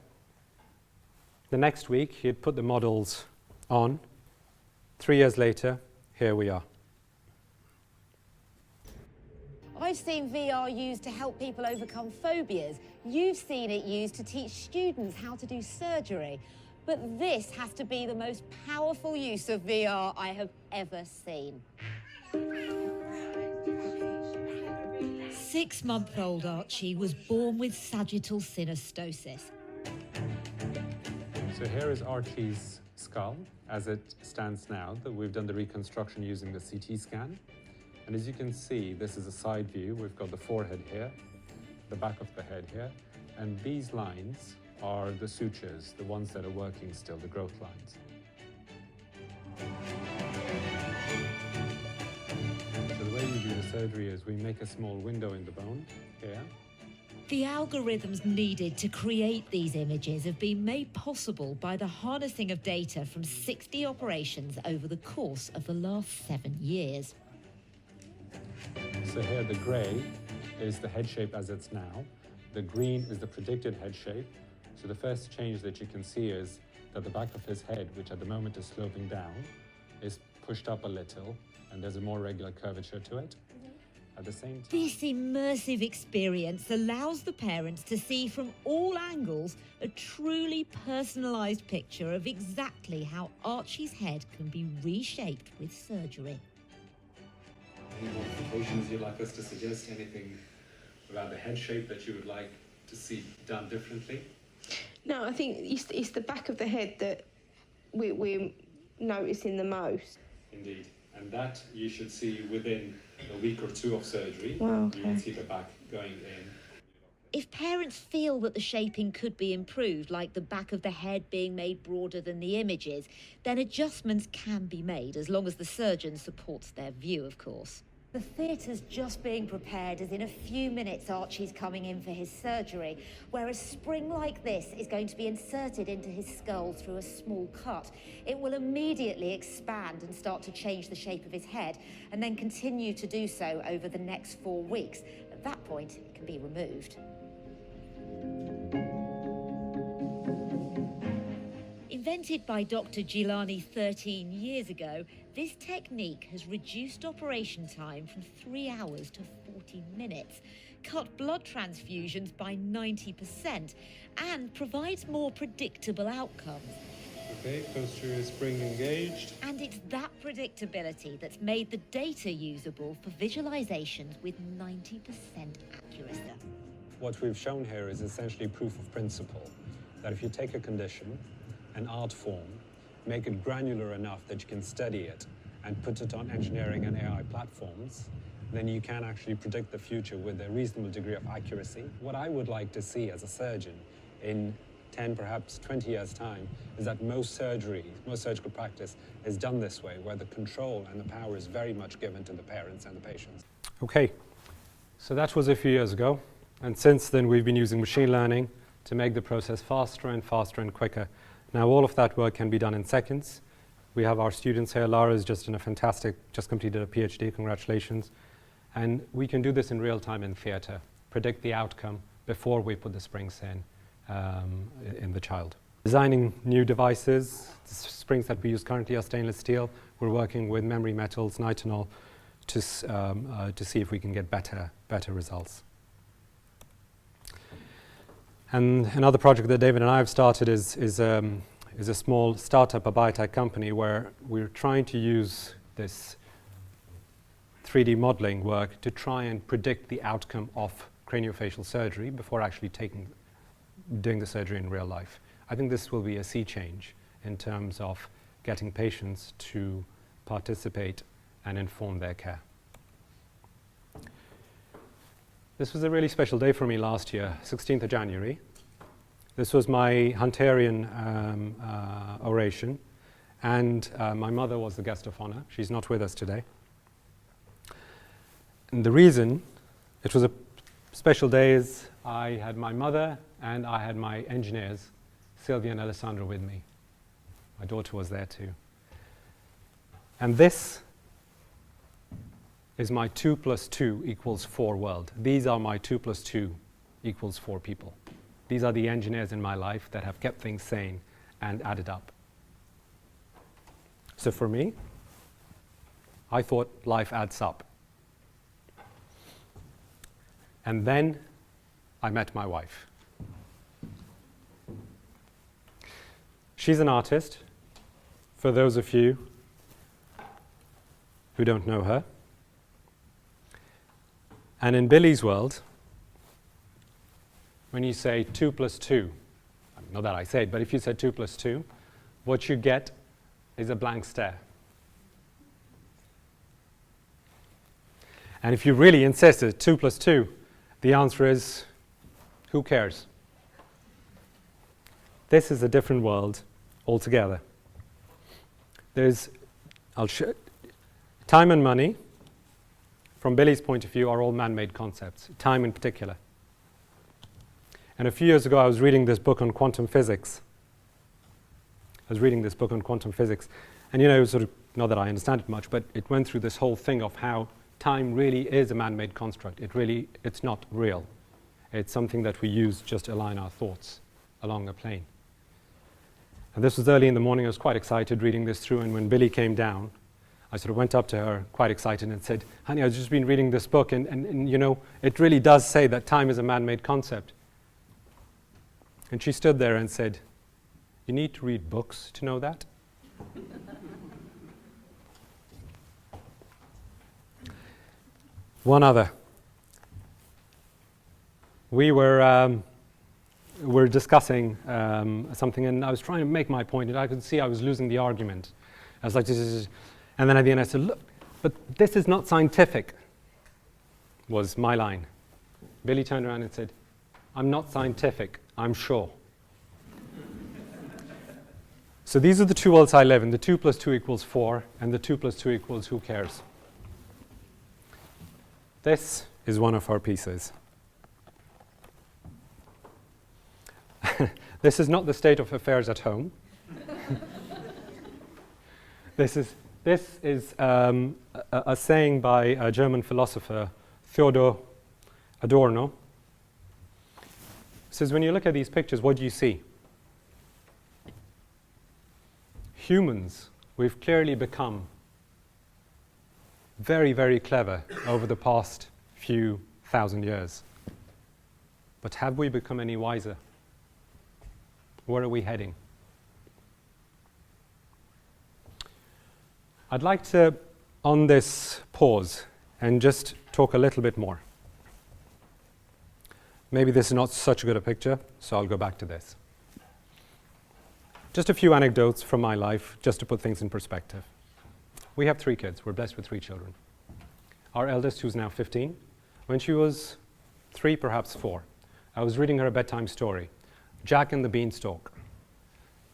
The next week, he had put the models on. 3 years later, here we are. I've seen VR used to help people overcome phobias. You've seen it used to teach students how to do surgery. But this has to be the most powerful use of VR I have ever seen. 6-month-old Archie was born with sagittal synostosis. So here is Archie's skull as it stands now, that we've done the reconstruction using the CT scan. And as you can see, this is a side view. We've got the forehead here, the back of the head here, and these lines are the sutures, the ones that are working still, the growth lines. So the way we do the surgery is we make a small window in the bone here. The algorithms needed to create these images have been made possible by the harnessing of data from 60 operations over the course of the last 7 years. So here the grey is the head shape as it's now. The green is the predicted head shape. So the first change that you can see is that the back of his head, which at the moment is sloping down, is pushed up a little, and there's a more regular curvature to it. At the same time, This immersive experience allows the parents to see from all angles a truly personalised picture of exactly how Archie's head can be reshaped with surgery. any modifications you'd like us to suggest? Anything about the head shape that you would like to see done differently? No, I think it's the back of the head that we're noticing the most. Indeed. And that you should see within a week or two of surgery. Wow, okay. You will see the back going in. If parents feel that the shaping could be improved, like the back of the head being made broader than the images, then adjustments can be made, as long as the surgeon supports their view, of course. The theatre's just being prepared, as in a few minutes Archie's coming in for his surgery, where a spring like this is going to be inserted into his skull through a small cut. It will immediately expand and start to change the shape of his head, and then continue to do so over the next 4 weeks. At that point, it can be removed. Invented by Dr. Jeelani 13 years ago, this technique has reduced operation time from 3 hours to 40 minutes, cut blood transfusions by 90%, and provides more predictable outcomes. Okay, posterior spring engaged. And it's that predictability that's made the data usable for visualizations with 90% accuracy. What we've shown here is essentially proof of principle, that if you take a condition, an art form, make it granular enough that you can study it and put it on engineering and AI platforms, then you can actually predict the future with a reasonable degree of accuracy. What I would like to see as a surgeon in 10, perhaps 20 years' time, is that most surgical practice is done this way, where the control and the power is very much given to the parents and the patients. Okay, so that was a few years ago. And since then, we've been using machine learning to make the process faster and faster and quicker. Now, all of that work can be done in seconds. We have our students here. Lara's just completed a PhD, congratulations. And we can do this in real time in theatre, predict the outcome before we put the springs in the child. Designing new devices, the springs that we use currently are stainless steel. We're working with memory metals, nitinol, to see if we can get better results. And another project that David and I have started is a small startup, a biotech company, where we're trying to use this 3D modeling work to try and predict the outcome of craniofacial surgery before actually doing the surgery in real life. I think this will be a sea change in terms of getting patients to participate and inform their care. This was a really special day for me last year, 16th of January. This was my Hunterian oration, and my mother was the guest of honor. She's not with us today. And the reason it was a special day is I had my mother and I had my engineers, Sylvia and Alessandra, with me. My daughter was there too. And this is my 2 + 2 = 4 world. These are my 2 + 2 = 4 people. These are the engineers in my life that have kept things sane and added up. So for me, I thought life adds up. And then I met my wife. She's an artist, for those of you who don't know her. And in Billy's world, when you say 2 + 2, not that I say it, but if you said 2 + 2, what you get is a blank stare. And if you really insisted 2 + 2, the answer is, who cares? This is a different world altogether. Time and money, from Billy's point of view, are all man-made concepts, time in particular. And a few years ago, I was reading this book on quantum physics. And sort of, not that I understand it much, but it went through this whole thing of how time really is a man-made construct. It's not real. It's something that we use just to align our thoughts along a plane. And this was early in the morning. I was quite excited reading this through, and when Billy came down, I sort of went up to her quite excited and said, honey, I've just been reading this book, and you know, it really does say that time is a man-made concept. And she stood there and said, you need to read books to know that? One other. We were discussing something, and I was trying to make my point, and I could see I was losing the argument. I was like, and then at the end I said, look, but this is not scientific, was my line. Billy turned around and said, I'm not scientific, I'm sure. So these are the two worlds I live in, the 2 + 2 = 4, and the 2 + 2 = who cares. This is one of our pieces. This is not the state of affairs at home. This is a saying by a German philosopher, Theodor Adorno. It says, when you look at these pictures, what do you see? Humans, we've clearly become very, very clever over the past few thousand years. But have we become any wiser? Where are we heading? I'd like to, on this, pause and just talk a little bit more. Maybe this is not such a good a picture, so I'll go back to this. Just a few anecdotes from my life, just to put things in perspective. We have 3 kids. We're blessed with 3 children. Our eldest, who's now 15, when she was 3, perhaps 4, I was reading her a bedtime story, Jack and the Beanstalk.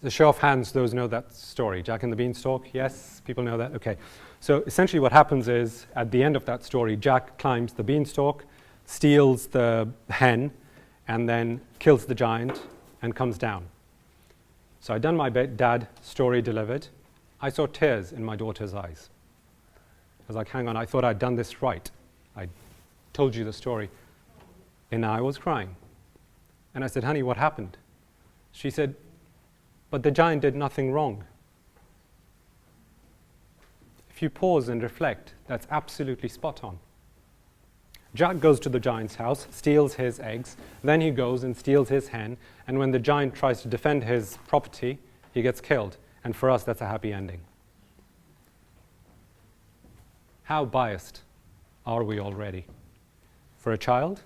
The show of hands, those know that story. Jack and the Beanstalk, yes? People know that? Okay. So essentially what happens is, at the end of that story, Jack climbs the beanstalk, steals the hen, and then kills the giant and comes down. So I'd done my dad, story delivered. I saw tears in my daughter's eyes. I was like, hang on, I thought I'd done this right. I told you the story. And I was crying. And I said, honey, what happened? She said, but the giant did nothing wrong. If you pause and reflect, that's absolutely spot on. Jack goes to the giant's house, steals his eggs, then he goes and steals his hen, and when the giant tries to defend his property, he gets killed. And for us, that's a happy ending. How biased are we already? For a child,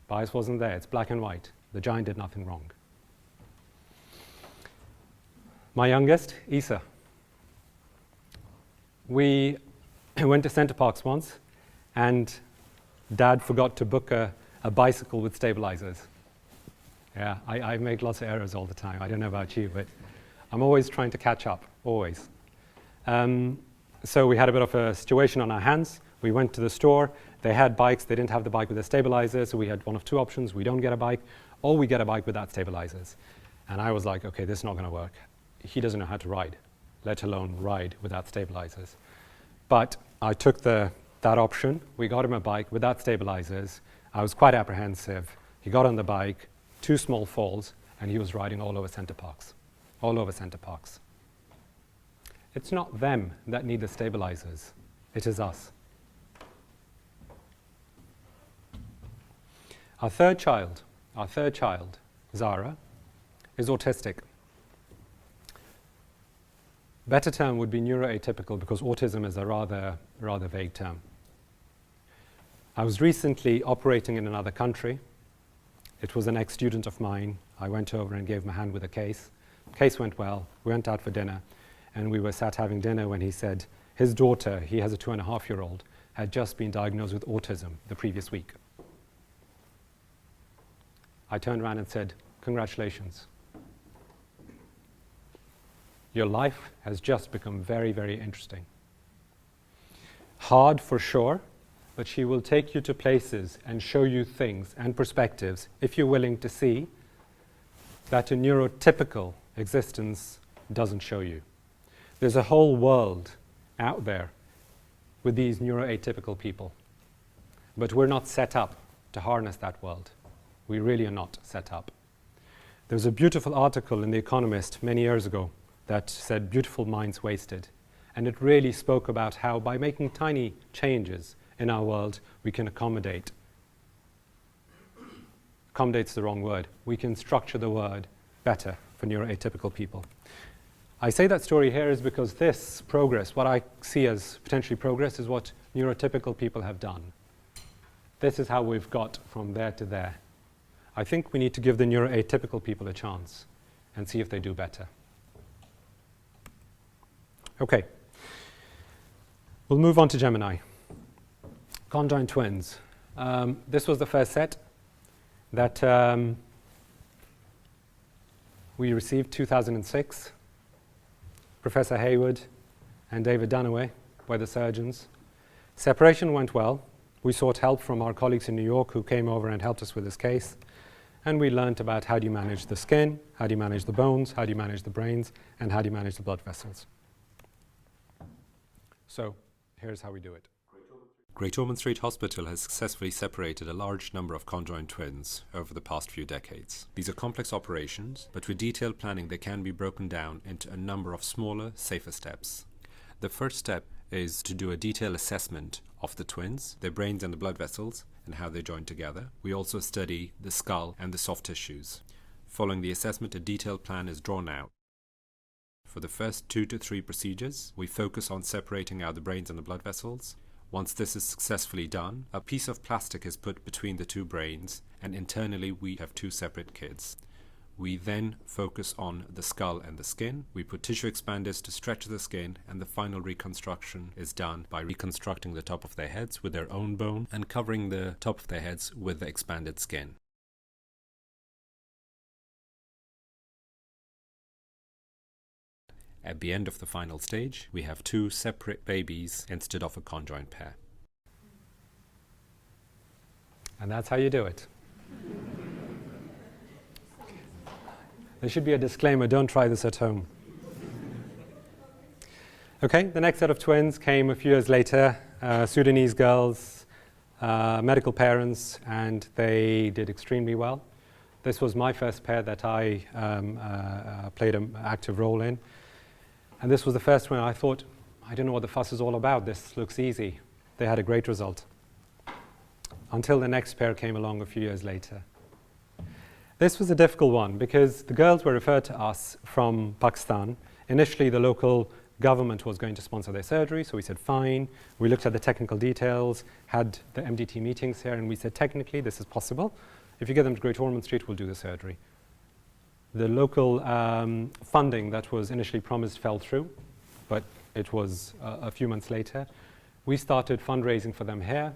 bias wasn't there. It's black and white. The giant did nothing wrong. My youngest, Isa. We went to Center Parcs once, and Dad forgot to book a bicycle with stabilizers. Yeah, I make lots of errors all the time. I don't know about you, but I'm always trying to catch up, always. So we had a bit of a situation on our hands. We went to the store. They had bikes. They didn't have the bike with the stabilizers, so we had one of two options. We don't get a bike, or we get a bike without stabilizers. And I was like, okay, this is not going to work. He doesn't know how to ride, let alone ride without stabilizers. But I took that option. We got him a bike without stabilizers. I was quite apprehensive. He got on the bike, 2 small falls, and he was riding all over Center Parcs. All over Center Parcs. It's not them that need the stabilizers. It is us. Our third child, Zara, is autistic. Better term would be neuroatypical because autism is a rather vague term. I was recently operating in another country. It was an ex-student of mine. I went over and gave him a hand with a case. Case went well. We went out for dinner, and we were sat having dinner when he said his daughter, he has a 2.5-year-old, had just been diagnosed with autism the previous week. I turned around and said, congratulations. Your life has just become very, very interesting. Hard for sure, but she will take you to places and show you things and perspectives if you're willing to see that a neurotypical existence doesn't show you. There's a whole world out there with these neuroatypical people, but we're not set up to harness that world. We really are not set up. There's a beautiful article in The Economist many years ago that said beautiful minds wasted. And it really spoke about how by making tiny changes in our world, we can accommodate's the wrong word. We can structure the word better for neuroatypical people. I say that story here is because this progress, what I see as potentially progress, is what neurotypical people have done. This is how we've got from there to there. I think we need to give the neuroatypical people a chance and see if they do better. Okay. We'll move on to Gemini. Conjoined twins. This was the first set that we received, 2006. Professor Hayward and David Dunaway were the surgeons. Separation went well. We sought help from our colleagues in New York who came over and helped us with this case. And we learned about how do you manage the skin, how do you manage the bones, how do you manage the brains, and how do you manage the blood vessels. So here's how we do it. Great Ormond Street Hospital has successfully separated a large number of conjoined twins over the past few decades. These are complex operations, but with detailed planning they can be broken down into a number of smaller, safer steps. The first step is to do a detailed assessment of the twins, their brains and the blood vessels, and how they join together. We also study the skull and the soft tissues. Following the assessment, a detailed plan is drawn out. For the first 2 to 3 procedures, we focus on separating out the brains and the blood vessels. Once this is successfully done, a piece of plastic is put between the 2 brains, and internally we have 2 separate kids. We then focus on the skull and the skin. We put tissue expanders to stretch the skin, and the final reconstruction is done by reconstructing the top of their heads with their own bone and covering the top of their heads with the expanded skin. At the end of the final stage, we have 2 separate babies instead of a conjoined pair. And that's how you do it. There should be a disclaimer, don't try this at home. Okay, the next set of twins came a few years later, Sudanese girls, medical parents, and they did extremely well. This was my first pair that I played an active role in. And this was the first one I thought, I don't know what the fuss is all about, this looks easy. They had a great result. until the next pair came along a few years later. This was a difficult one because the girls were referred to us from Pakistan. Initially, the local government was going to sponsor their surgery, so we said fine. We looked at the technical details, had the MDT meetings here, and we said technically this is possible. If you get them to Great Ormond Street, we'll do the surgery. The local funding that was initially promised fell through, but it was a few months later. We started fundraising for them here.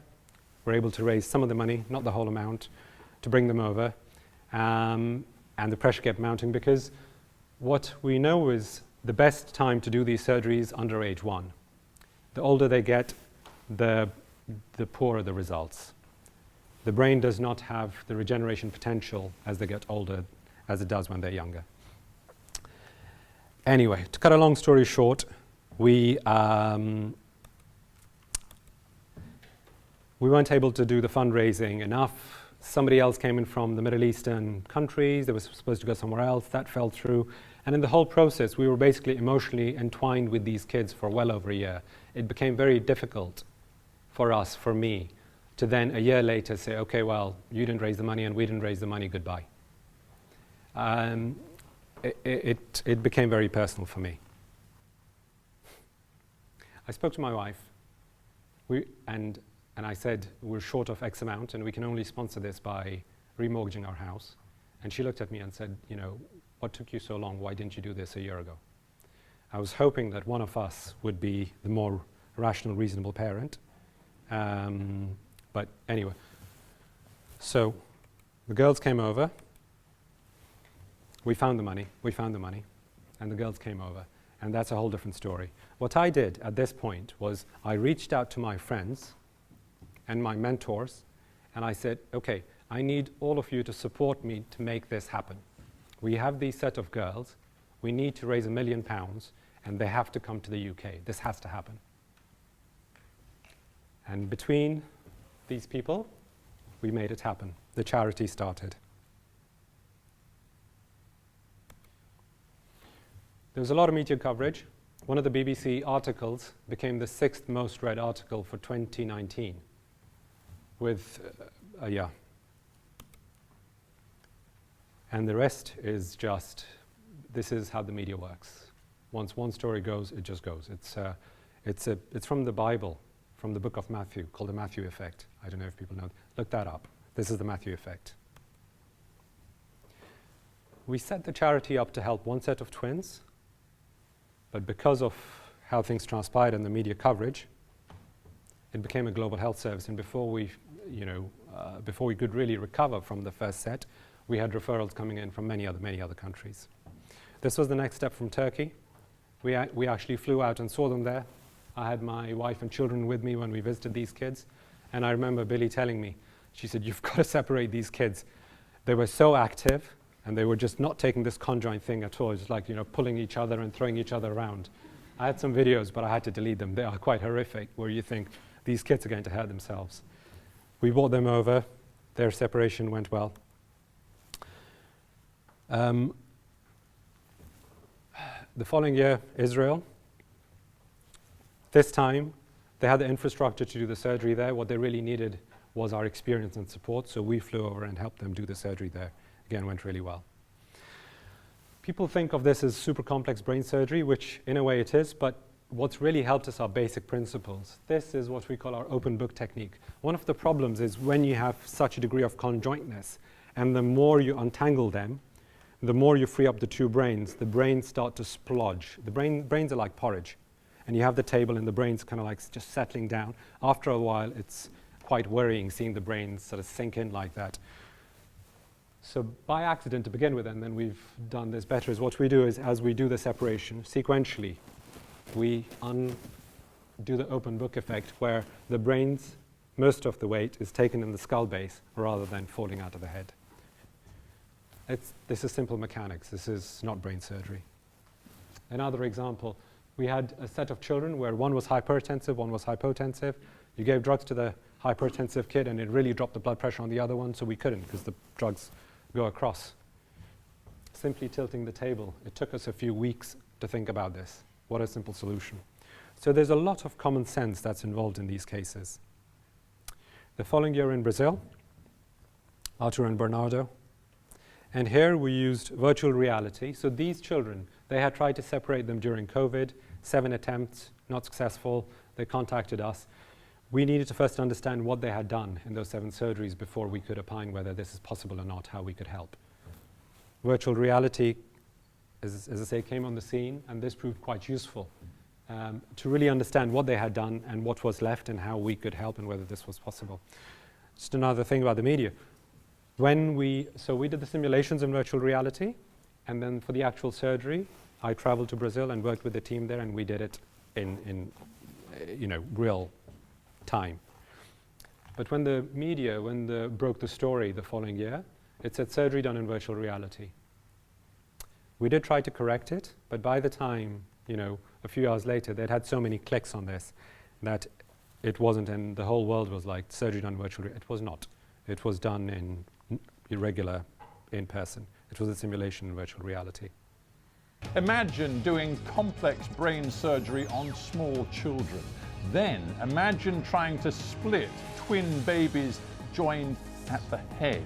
We're able to raise some of the money, not the whole amount, to bring them over. And the pressure kept mounting because what we know is the best time to do these surgeries under age 1. The older they get, the poorer the results. The brain does not have the regeneration potential as they get older as it does when they're younger. Anyway, to cut a long story short, we weren't able to do the fundraising enough. Somebody else came in from the Middle Eastern countries. They were supposed to go somewhere else. That fell through. And in the whole process, we were basically emotionally entwined with these kids for well over a year. It became very difficult for us, for me, to then a year later say, okay, well, you didn't raise the money and we didn't raise the money, goodbye. It became very personal for me. I spoke to my wife, and I said, we're short of X amount and we can only sponsor this by remortgaging our house. And she looked at me and said, you know, what took you so long? Why didn't you do this a year ago? I was hoping that one of us would be the more rational, reasonable parent. But anyway, so the girls came over. We found the money, and the girls came over. And that's a whole different story. What I did at this point was I reached out to my friends and my mentors, and I said, okay, I need all of you to support me to make this happen. We have these set of girls. We need to raise £1 million, and they have to come to the UK. This has to happen. And between these people, we made it happen. The charity started. There was a lot of media coverage. One of the BBC articles became the 6th most read article for 2019 with, And the rest is just, this is how the media works. Once one story goes, it just goes. It's from the Bible, from the book of Matthew, called the Matthew effect. I don't know if people know. Look that up. This is the Matthew effect. We set the charity up to help one set of twins, but because of how things transpired in the media coverage, it became a global health service. And before we could really recover from the first set, we had referrals coming in from many other countries. This was the next step from Turkey. We actually flew out and saw them there. I had my wife and children with me when we visited these kids. And I remember Billy telling me, she said, you've got to separate these kids. They were so active, and they were just not taking this conjoint thing at all. It's like, pulling each other and throwing each other around. I had some videos, but I had to delete them. They are quite horrific, where you think, these kids are going to hurt themselves. We brought them over. Their separation went well. The following year, Israel. This time, they had the infrastructure to do the surgery there. What they really needed was our experience and support, so we flew over and helped them do the surgery there. Again, went really well. People think of this as super complex brain surgery, which in a way it is, but what's really helped us are basic principles. This is what we call our open book technique. One of the problems is when you have such a degree of conjointness, and the more you untangle them, the more you free up the two brains, the brains start to splodge. The brains are like porridge, and you have the table and the brains kind of like just settling down. After a while, it's quite worrying seeing the brains sort of sink in like that. So by accident to begin with, and then we've done this better, is what we do is as we do the separation sequentially, we undo the open book effect where the brains, most of the weight is taken in the skull base rather than falling out of the head. This is simple mechanics. This is not brain surgery. Another example, we had a set of children where one was hypertensive, one was hypotensive. You gave drugs to the hypertensive kid and it really dropped the blood pressure on the other one, so we couldn't because the drugs go across. Simply tilting the table. It took us a few weeks to think about this. What a simple solution. So there's a lot of common sense that's involved in these cases. The following year in Brazil, Arthur and Bernardo. And here we used virtual reality. So these children, they had tried to separate them during COVID, 7 attempts, not successful. They contacted us. We needed to first understand what they had done in those 7 surgeries before we could opine whether this is possible or not, how we could help. Virtual reality, as I say, came on the scene, and this proved quite useful to really understand what they had done and what was left and how we could help and whether this was possible. Just another thing about the media. So we did the simulations in virtual reality, and then for the actual surgery, I traveled to Brazil and worked with the team there, and we did it in real time. But when the media, broke the story the following year, it said surgery done in virtual reality. We did try to correct it, but by the time, a few hours later, they'd had so many clicks on this that it wasn't, and the whole world was like, surgery done virtually. It was not. It was done in irregular, in person. It was a simulation in virtual reality. Imagine doing complex brain surgery on small children. Then imagine trying to split twin babies joined at the head.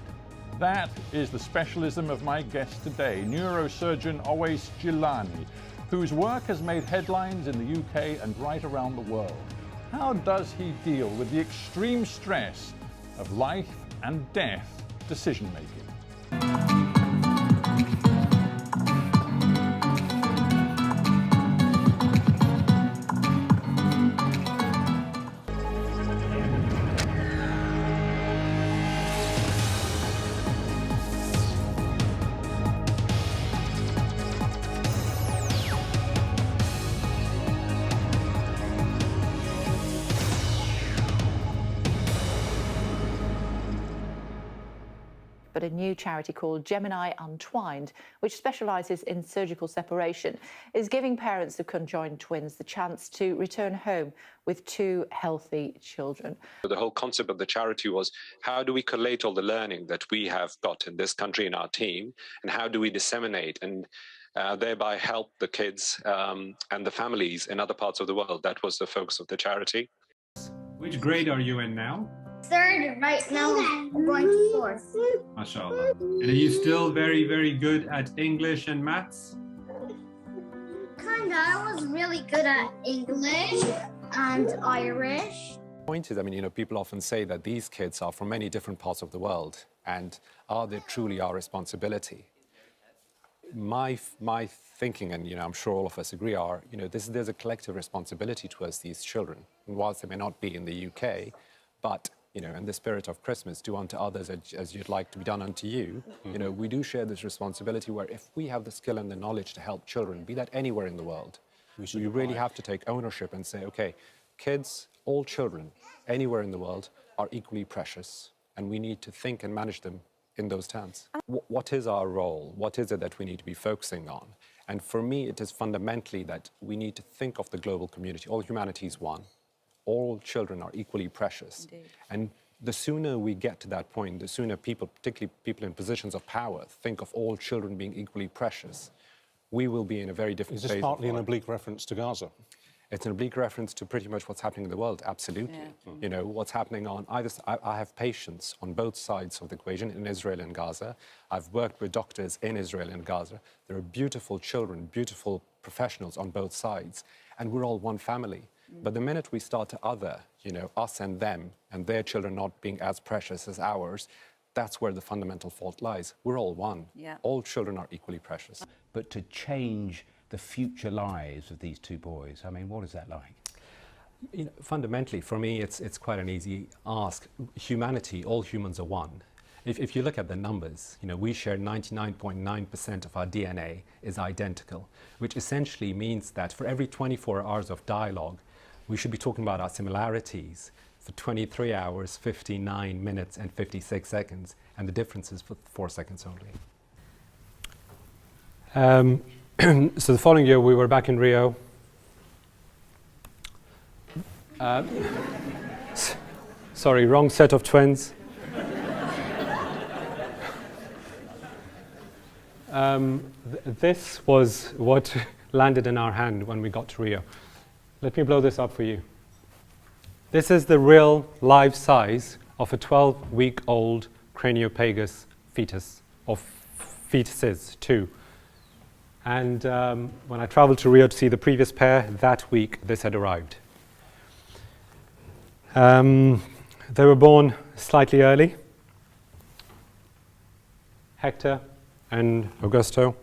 That is the specialism of my guest today, neurosurgeon Owase Jeelani, whose work has made headlines in the UK and right around the world. How does he deal with the extreme stress of life and death decision-making? But a new charity called Gemini Untwined, which specialises in surgical separation, is giving parents of conjoined twins the chance to return home with 2 healthy children. The whole concept of the charity was, how do we collate all the learning that we have got in this country in our team, and how do we disseminate and thereby help the kids and the families in other parts of the world? That was the focus of the charity. Which grade are you in now? 3rd, right now I'm going to 4th. MashaAllah. And are you still very, very good at English and maths? Kinda, I was really good at English and Irish. The point is, people often say that these kids are from many different parts of the world, and are they truly our responsibility? My thinking, and I'm sure all of us agree, are, there's a collective responsibility towards these children. And whilst they may not be in the UK, but in the spirit of Christmas, do unto others as you'd like to be done unto you. We do share this responsibility where if we have the skill and the knowledge to help children, be that anywhere in the world, we really have to take ownership and say, okay, kids, all children, anywhere in the world are equally precious, and we need to think and manage them in those terms. What is our role? What is it that we need to be focusing on? And for me, it is fundamentally that we need to think of the global community. All humanity is one. All children are equally precious. Indeed. And the sooner we get to that point, the sooner people, particularly people in positions of power, think of all children being equally precious, we will be in a very different phase. Is this partly an oblique reference to Gaza? It's an oblique reference to pretty much what's happening in the world, absolutely. Yeah. What's happening on either side. I have patients on both sides of the equation, in Israel and Gaza. I've worked with doctors in Israel and Gaza. There are beautiful children, beautiful professionals on both sides, and we're all one family. But the minute we start to other, us and them, and their children not being as precious as ours, that's where the fundamental fault lies. We're all one. Yeah. All children are equally precious. But to change the future lives of these 2 boys, what is that like? Fundamentally, for me, it's quite an easy ask. Humanity, all humans are one. If you look at the numbers, we share 99.9% of our DNA is identical, which essentially means that for every 24 hours of dialogue, we should be talking about our similarities for 23 hours, 59 minutes, and 56 seconds, and the differences for 4 seconds only. So the following year, we were back in Rio. Sorry, wrong set of twins. This was what landed in our hand when we got to Rio. Let me blow this up for you. This is the real life-size of a 12-week-old craniopagus fetus, or fetuses too. And when I traveled to Rio to see the previous pair, that week this had arrived. They were born slightly early, Hector and Augusto.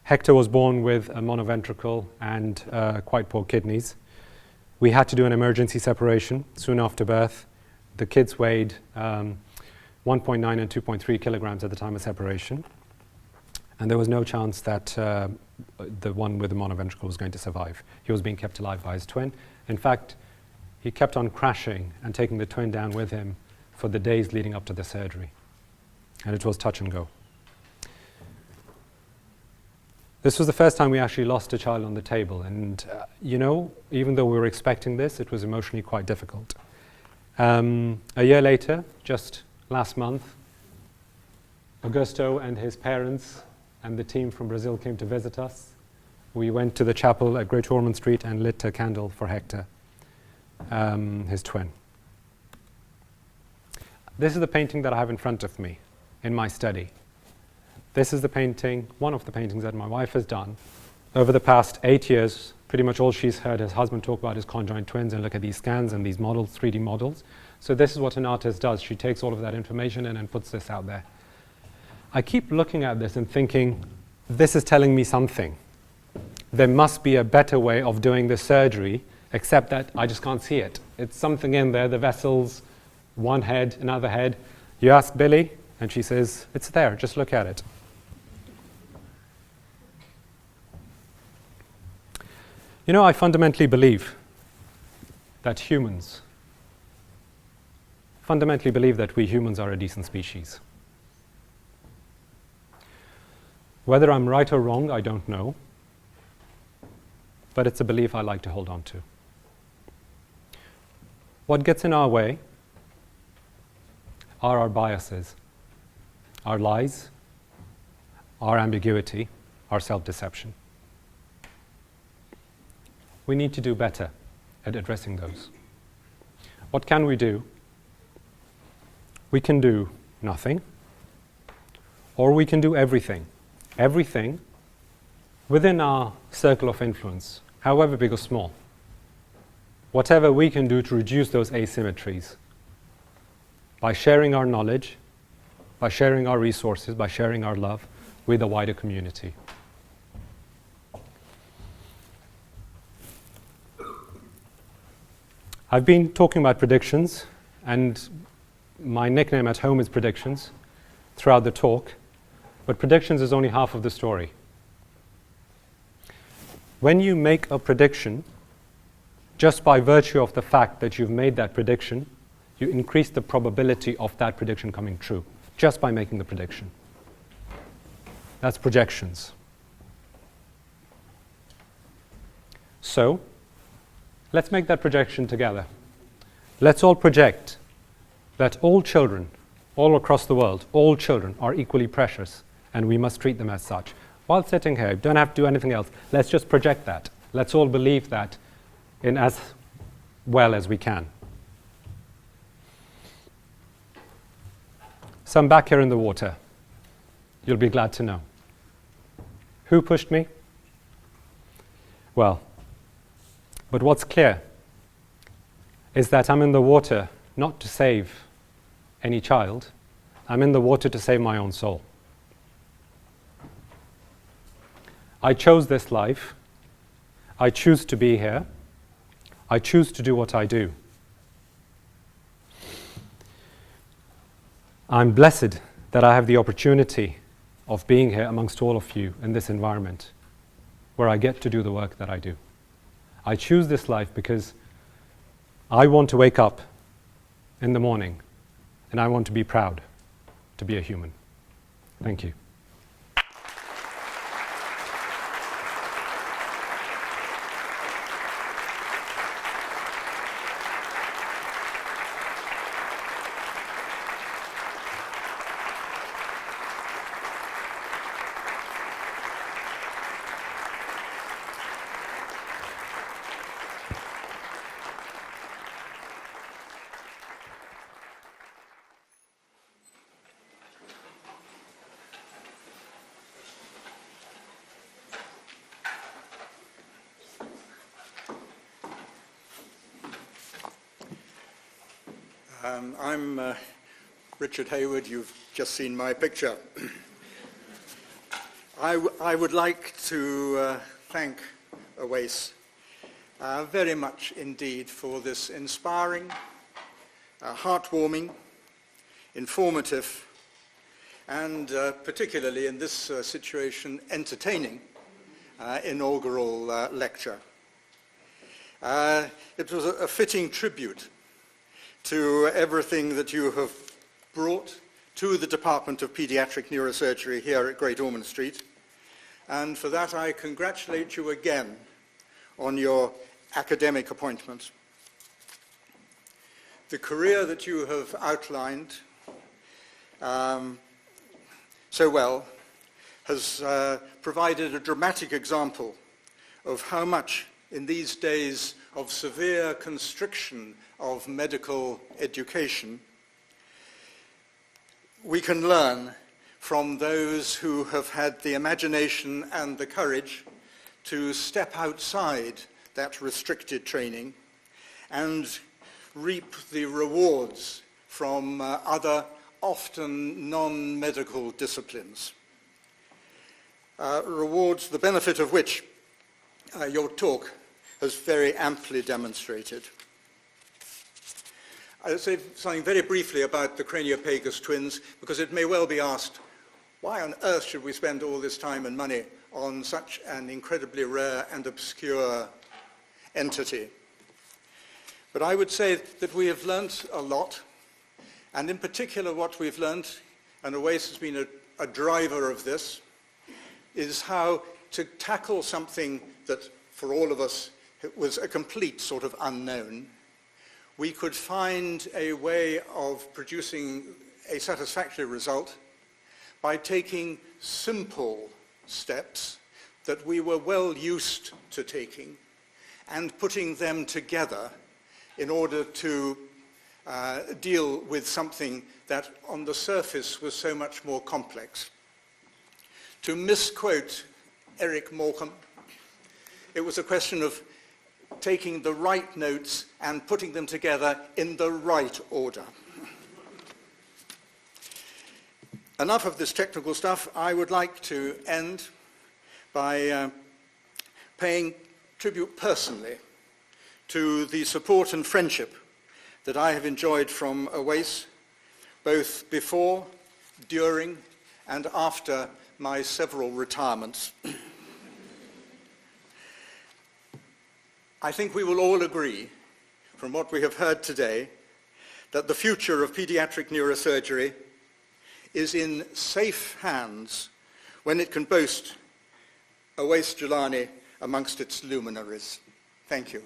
Hector was born with a monoventricle and quite poor kidneys. We had to do an emergency separation soon after birth. The kids weighed 1.9 and 2.3 kilograms at the time of separation. And there was no chance that the one with the monoventricle was going to survive. He was being kept alive by his twin. In fact, he kept on crashing and taking the twin down with him for the days leading up to the surgery. And it was touch and go. This was the first time we actually lost a child on the table. And, you know, even though we were expecting this, it was emotionally quite difficult. A year later, just last month, Augusto and his parents and the team from Brazil came to visit us. We went to the chapel at Great Ormond Street and lit a candle for Hector, his twin. This is the painting that I have in front of me in my study. This is the painting, one of the paintings that my wife has done. Over the past 8 years, pretty much all she's heard her husband talk about is conjoined twins and look at these scans and these models, 3D models. So this is what an artist does. She takes all of that information in and puts this out there. I keep looking at this and thinking, this is telling me something. There must be a better way of doing this surgery, except that I just can't see it. It's something in there, the vessels, one head, another head. You ask Billy, and she says, it's there, just look at it. You know, I fundamentally believe that we humans are a decent species. Whether I'm right or wrong, I don't know. But it's a belief I like to hold on to. What gets in our way are our biases, our lies, our ambiguity, our self-deception. We need to do better at addressing those. What can we do? We can do nothing, or we can do everything. Everything within our circle of influence, however big or small. Whatever we can do to reduce those asymmetries by sharing our knowledge, by sharing our resources, by sharing our love with a wider community. I've been talking about predictions, and my nickname at home is Predictions throughout the talk, but predictions is only half of the story. When you make a prediction, just by virtue of the fact that you've made that prediction, you increase the probability of that prediction coming true, just by making the prediction. That's projections. So, let's make that projection together. Let's all project that all children, all across the world, all children are equally precious, and we must treat them as such. While sitting here, don't have to do anything else. Let's just project that. Let's all believe that in as well as we can. So I'm back here in the water. You'll be glad to know. Who pushed me? Well, but what's clear is that I'm in the water not to save any child. I'm in the water to save my own soul. I chose this life. I choose to be here. I choose to do what I do. I'm blessed that I have the opportunity of being here amongst all of you in this environment where I get to do the work that I do. I choose this life because I want to wake up in the morning and I want to be proud to be a human. Thank you. I'm Richard Hayward. You've just seen my picture. I would like to thank Owase very much indeed for this inspiring, heartwarming, informative, and particularly in this situation, entertaining inaugural lecture. It was a fitting tribute to everything that you have brought to the Department of Pediatric Neurosurgery here at Great Ormond Street, and for that I congratulate you again on your academic appointment. The career that you have outlined so well has provided a dramatic example of how much in these days of severe constriction of medical education we can learn from those who have had the imagination and the courage to step outside that restricted training and reap the rewards from other, often non-medical disciplines. Rewards the benefit of which your talk has very amply demonstrated. I'll say something very briefly about the craniopagus twins, because it may well be asked, why on earth should we spend all this time and money on such an incredibly rare and obscure entity? But I would say that we have learnt a lot, and in particular what we've learnt, and Owase has been a driver of this, is how to tackle something that for all of us was a complete sort of unknown. We could find a way of producing a satisfactory result by taking simple steps that we were well used to taking and putting them together in order to deal with something that on the surface was so much more complex. To misquote Eric Morecambe, it was a question of taking the right notes and putting them together in the right order. Enough of this technical stuff. I would like to end by paying tribute personally to the support and friendship that I have enjoyed from Owase, both before, during, and after my several retirements. I think we will all agree, from what we have heard today, that the future of pediatric neurosurgery is in safe hands when it can boast Owase Jeelani amongst its luminaries. Thank you.